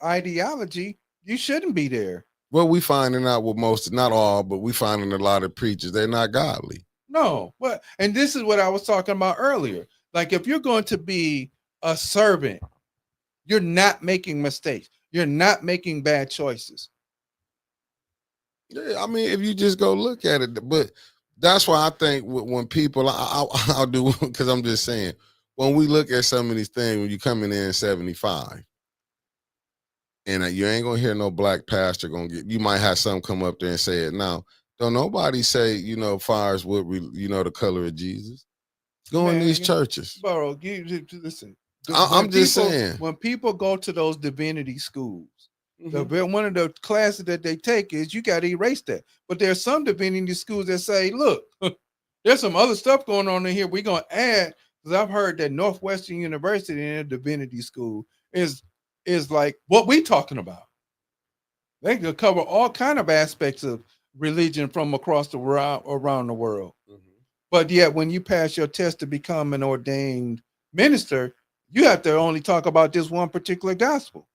ideology, you shouldn't be there. Well, we finding out with most, not all, but we finding a lot of preachers, they're not godly. No, what? And this is what I was talking about earlier. Like, if you're going to be a servant, you're not making mistakes. You're not making bad choices. Yeah, I mean, if you just go look at it, but that's why I think when people, I'll do, because I'm just saying, when we look at some of these things, when you coming in 75, and you ain't gonna hear no black pastor gonna get. You might have some come up there and say it. Now, don't nobody say, far as what the color of Jesus. Go in these churches, bro. Listen. I'm just saying, when people go to those divinity schools, one of the classes that they take is you got to erase that. But there are some divinity schools that say, look, there's some other stuff going on in here. We're gonna add, because I've heard that Northwestern University in their divinity school is like what we talking about. They can cover all kind of aspects of religion from across the world, around the world. But yet, when you pass your test to become an ordained minister, you have to only talk about this one particular gospel,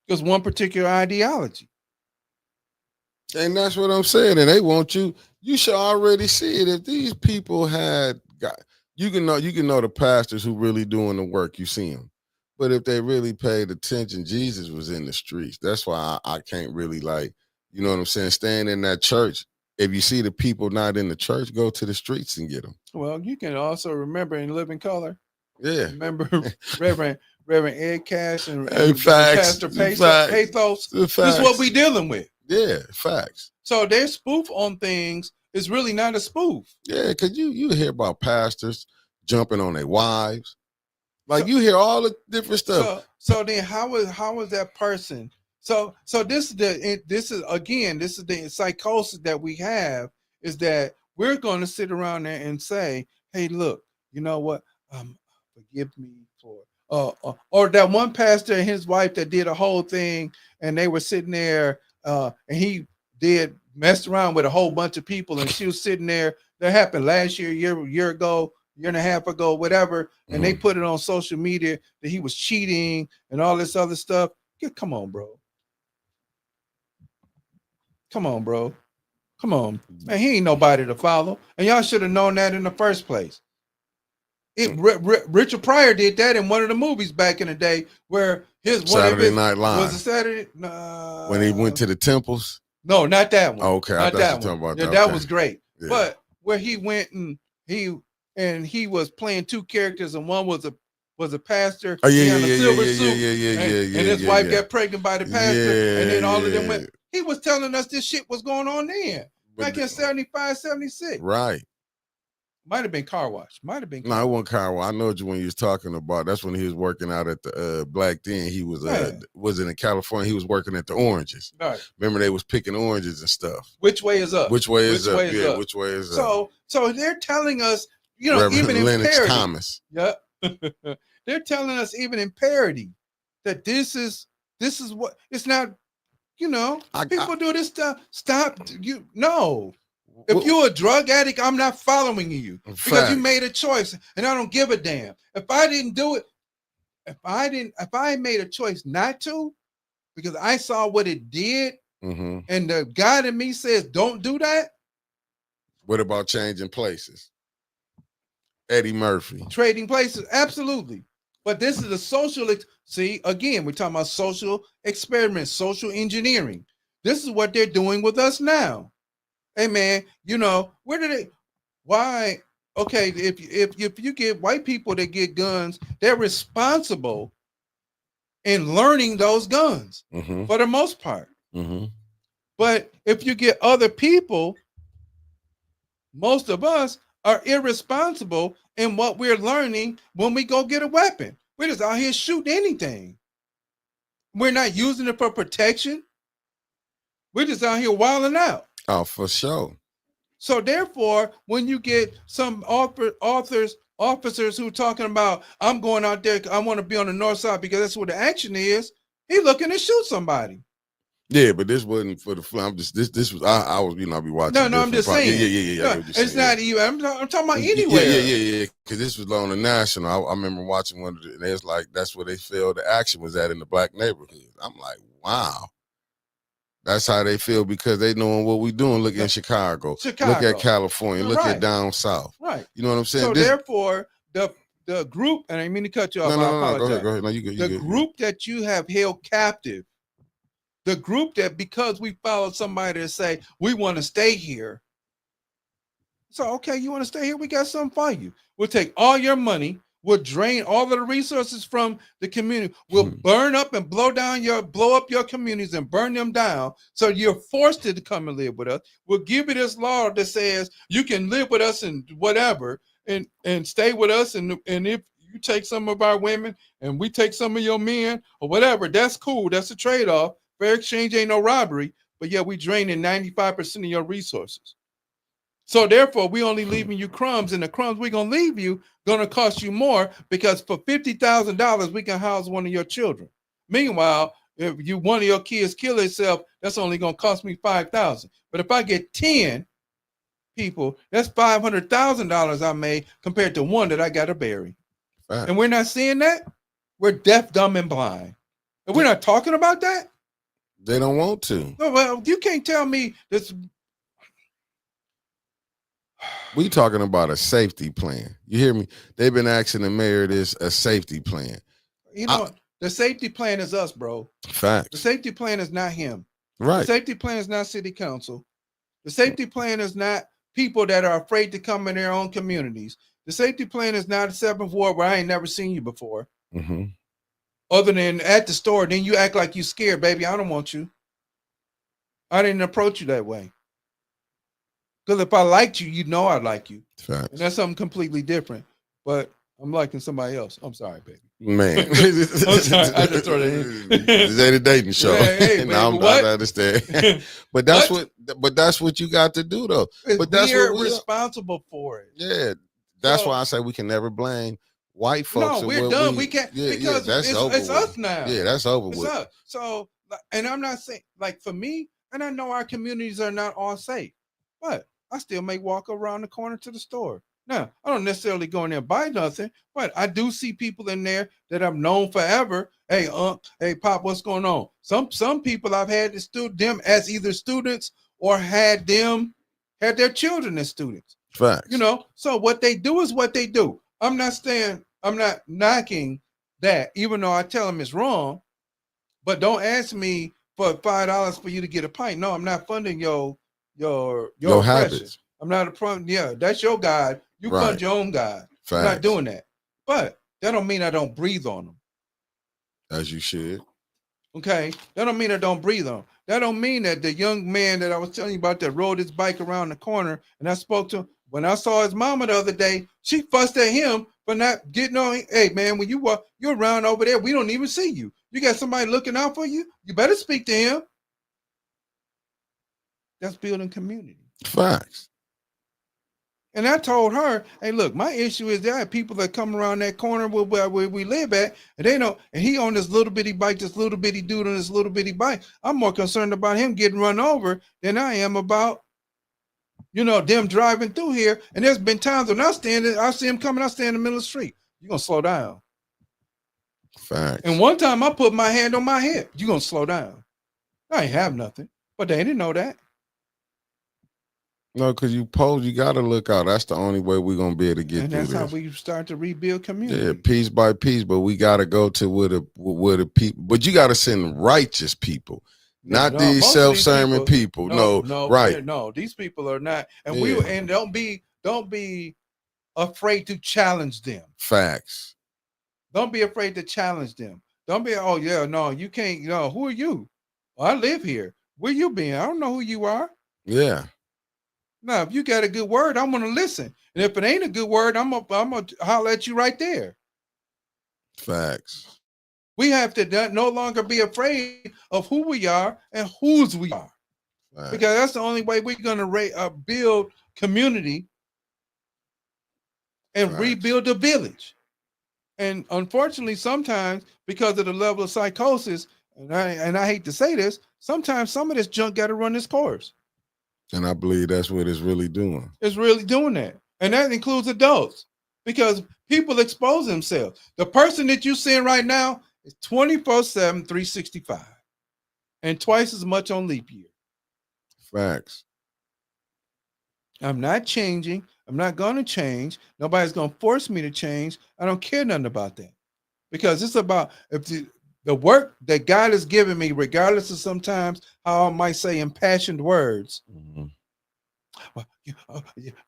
just one particular ideology. And that's what I'm saying. And they want you. You should already see it. If these people had got, you can know the pastors who really doing the work. You see them. But if they really paid attention, Jesus was in the streets. That's why I can't really, like, you know what I'm saying, staying in that church. If you see the people not in the church, go to the streets and get them. Well, you can also remember in Living Color. Yeah. Remember Reverend Ed Cash and facts, Pastor Pathos. This is what we dealing with. Yeah, facts. So their spoof on things is really not a spoof. Yeah, because you hear about pastors jumping on their wives. Like, you hear all the different stuff. So then how is that person? So this is the psychosis that we have, is that we're going to sit around there and say, hey, look, you know what? Forgive me for or that one pastor and his wife that did a whole thing, and they were sitting there and he messed around with a whole bunch of people, and she was sitting there. That happened last year, year ago, year and a half ago, whatever, and they put it on social media that he was cheating and all this other stuff. Come on, bro. Come on, bro. Come on. Man, he ain't nobody to follow. And y'all should have known that in the first place. Richard Pryor did that in one of the movies back in the day, where Saturday Night Live. Was it Saturday? When he went to the temples? No, not that one. Oh, okay, not that one. About yeah, that was great. Yeah. But where he went and he was playing two characters, and one was a pastor. Oh, yeah, and his wife got pregnant by the pastor, and then all of them went. He was telling us this shit was going on then, back in 75, 76. Right. Might have been Car Wash. No, it wasn't Car Wash. I know what you when you was talking about. That's when he was working out at the Black Den. He was in California. He was working at the Oranges. Right. Remember, they was picking oranges and stuff. Which way is up? Which way is up? Yeah, which way is up? So they're telling us, Reverend even in Lennox parody. Thomas. Yeah. They're telling us even in parody that this is what it's not. People do this stuff. Stop. If you're a drug addict, I'm not following you because you made a choice, and I don't give a damn. If I didn't do it, if I made a choice not to, because I saw what it did, and the God in me says, don't do that. What about changing places? Eddie Murphy. Trading places, absolutely. But this is a social, see, again, we're talking about social experiments, social engineering. This is what they're doing with us now. Hey man, why? Okay, if you get white people that get guns, they're responsible in learning those guns for the most part. But if you get other people, most of us are irresponsible in what we're learning when we go get a weapon. We're just out here shooting anything. We're not using it for protection. We're just out here wilding out. Oh, for sure. So therefore, when you get some officers who are talking about, I'm going out there, I want to be on the north side because that's where the action is, he's looking to shoot somebody. Yeah, but this wasn't for the film. I'm just this was I was I be watching. No, I'm just saying. Yeah. It's not even. I'm talking about anywhere. Yeah. Because this was on the national. I remember watching one of it, and it was like that's where they felt the action was at in the black neighborhood. I'm like, wow. That's how they feel because they knowing what we doing. Look in Chicago. Look at California. Look at down south. Right. You know what I'm saying? So therefore, the group, and I didn't mean to cut you off. I apologize. Go ahead. No, you good. The group that you have held captive, the group that because we followed somebody to say we want to stay here. So okay, you want to stay here? We got something for you. We'll take all your money. We'll drain all of the resources from the community. We'll burn up and blow up your communities and burn them down. So you're forced to come and live with us. We'll give you this law that says you can live with us and whatever and stay with us. And if you take some of our women and we take some of your men or whatever, that's cool. That's a trade-off. Fair exchange ain't no robbery. But yeah, we draining 95% of your resources. So therefore, we only leaving you crumbs, and the crumbs we're gonna leave you gonna cost you more because for $50,000 we can house one of your children. Meanwhile, if one of your kids kill itself, that's only gonna cost me $5,000. But if I get 10 people, that's $500,000 I made compared to one that I gotta bury. Right. And we're not seeing that. We're deaf, dumb, and blind. And we're not talking about that. They don't want to. No, well, you can't tell me this. We talking about a safety plan. You hear me? They've been asking the mayor this a safety plan. You know, the safety plan is us, bro. Facts. The safety plan is not him. Right. The safety plan is not city council. The safety plan is not people that are afraid to come in their own communities. The safety plan is not a 7th Ward where I ain't never seen you before. Mm-hmm. Other than at the store, then you act like you scared, baby. I don't want you. I didn't approach you that way. Because if I liked you, you know I like you. Facts. And that's something completely different. But I'm liking somebody else. I'm sorry, baby. Man. I'm sorry. I just throw that in. This ain't a dating show. Yeah, hey, baby, no, I understand. but that's what you got to do though. But that's we're responsible for it. Yeah. That's why I say we can never blame white folks. No, we're done. We can't because it's us now. Yeah, that's over with. Us. So, and I'm not saying like for me, and I know our communities are not all safe, but I still may walk around the corner to the store. Now, I don't necessarily go in there and buy nothing, but I do see people in there that I've known forever. Hey, hey, Pop, what's going on? Some people I've had them as either students or had their children as students. Facts. You know, so what they do is what they do. I'm not knocking that, even though I tell them it's wrong. But don't ask me for $5 for you to get a pint. No, I'm not funding your habits. I'm not a problem. Yeah, that's your God. You fund your own God. Facts. I'm not doing that. But that don't mean I don't breathe on them. As you should. Okay. That don't mean I don't breathe on them. That don't mean that the young man that I was telling you about that rode his bike around the corner and I spoke to him. When I saw his mama the other day, she fussed at him for not getting on. Hey, man, when you're around over there, we don't even see you. You got somebody looking out for you. You better speak to him. That's building community. Facts. And I told her, hey, look, my issue is there are people that come around that corner where we live at, and they know, and he on this little bitty bike, this little bitty dude on this little bitty bike. I'm more concerned about him getting run over than I am about, them driving through here. And there's been times when I see him coming, I stand in the middle of the street. You're going to slow down. Facts. And one time I put my hand on my hip. You're going to slow down. I ain't have nothing, but they didn't know that. No, because you got to look out. That's the only way we're going to be able to get through this. And that's how we start to rebuild community. Yeah, piece by piece, but we got to go to where the people, but you got to send righteous people, not these self-serving people. No, right. No, these people are not. And don't be afraid to challenge them. Facts. Don't be afraid to challenge them. Don't be, you can't, who are you? Well, I live here. Where you been? I don't know who you are. Yeah. Now, if you got a good word, I'm going to listen. And if it ain't a good word, I'm going to holler at you right there. Facts. We have to no longer be afraid of who we are and whose we are. Facts. Because that's the only way we're going to build community and rebuild the village. And unfortunately, sometimes because of the level of psychosis, and I hate to say this, sometimes some of this junk got to run its course. And I believe that's what it's really doing. It's really doing that. And that includes adults because people expose themselves. The person that you're seeing right now is 24/7, 365. and twice as much on leap year. Facts. I'm not changing. I'm not going to change. Nobody's going to force me to change. I don't care nothing about that, because it's about if the work that God has given me, regardless of sometimes how I might say impassioned words. Mm-hmm. Well,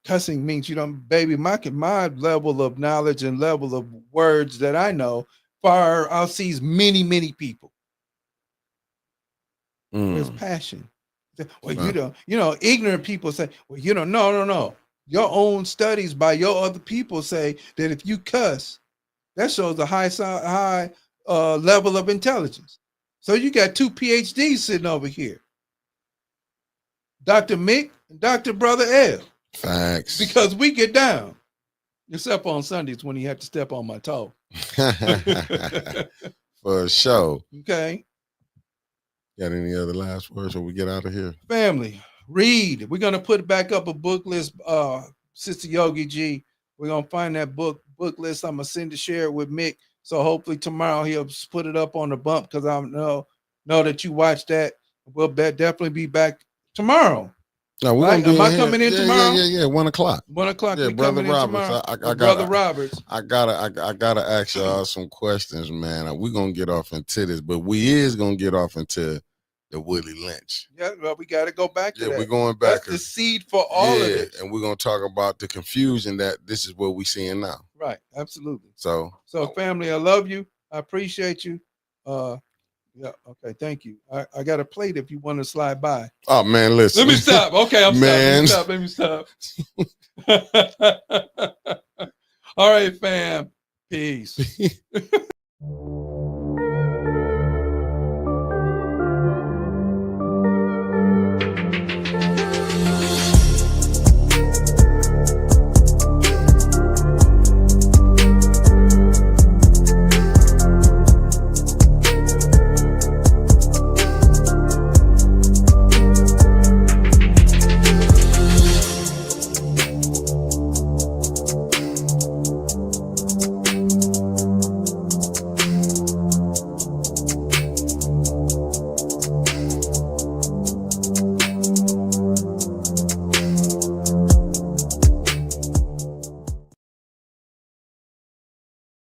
cussing means, baby, my level of knowledge and level of words that I know far outsees many, many people. There's passion. Well, ignorant people say, well, no. Your own studies by your other people say that if you cuss, that shows a high level of intelligence. So you got two PhDs sitting over here, Dr. Mick and Dr. Brother L. Facts. Because we get down, except on Sundays when you have to step on my toe. For sure. Okay. Got any other last words before we get out of here? Family, read. We're gonna put back up a book list, Sister Yogi G. We're gonna find that book list. I'm gonna share it with Mick. So hopefully tomorrow he'll put it up on the bump, because I know that you watched that. We'll definitely be back tomorrow. No, we're gonna be Am I coming in tomorrow? Yeah. 1 o'clock. 1 o'clock. Yeah, Brother Roberts. Brother Roberts. I gotta ask y'all some questions, man. We're gonna get off into this, but we is gonna get off into the Willie Lynch. Yeah, well, we gotta go back to that. Yeah, we're going back. That's the seed for all of it. And we're gonna talk about the confusion that this is what we're seeing now. Right, absolutely. So family, I love you. I appreciate you. Yeah, okay, thank you. I got a plate if you want to slide by. Oh man, listen. Let me stop. Okay, I'm man. Let me stop. All right, fam. Peace.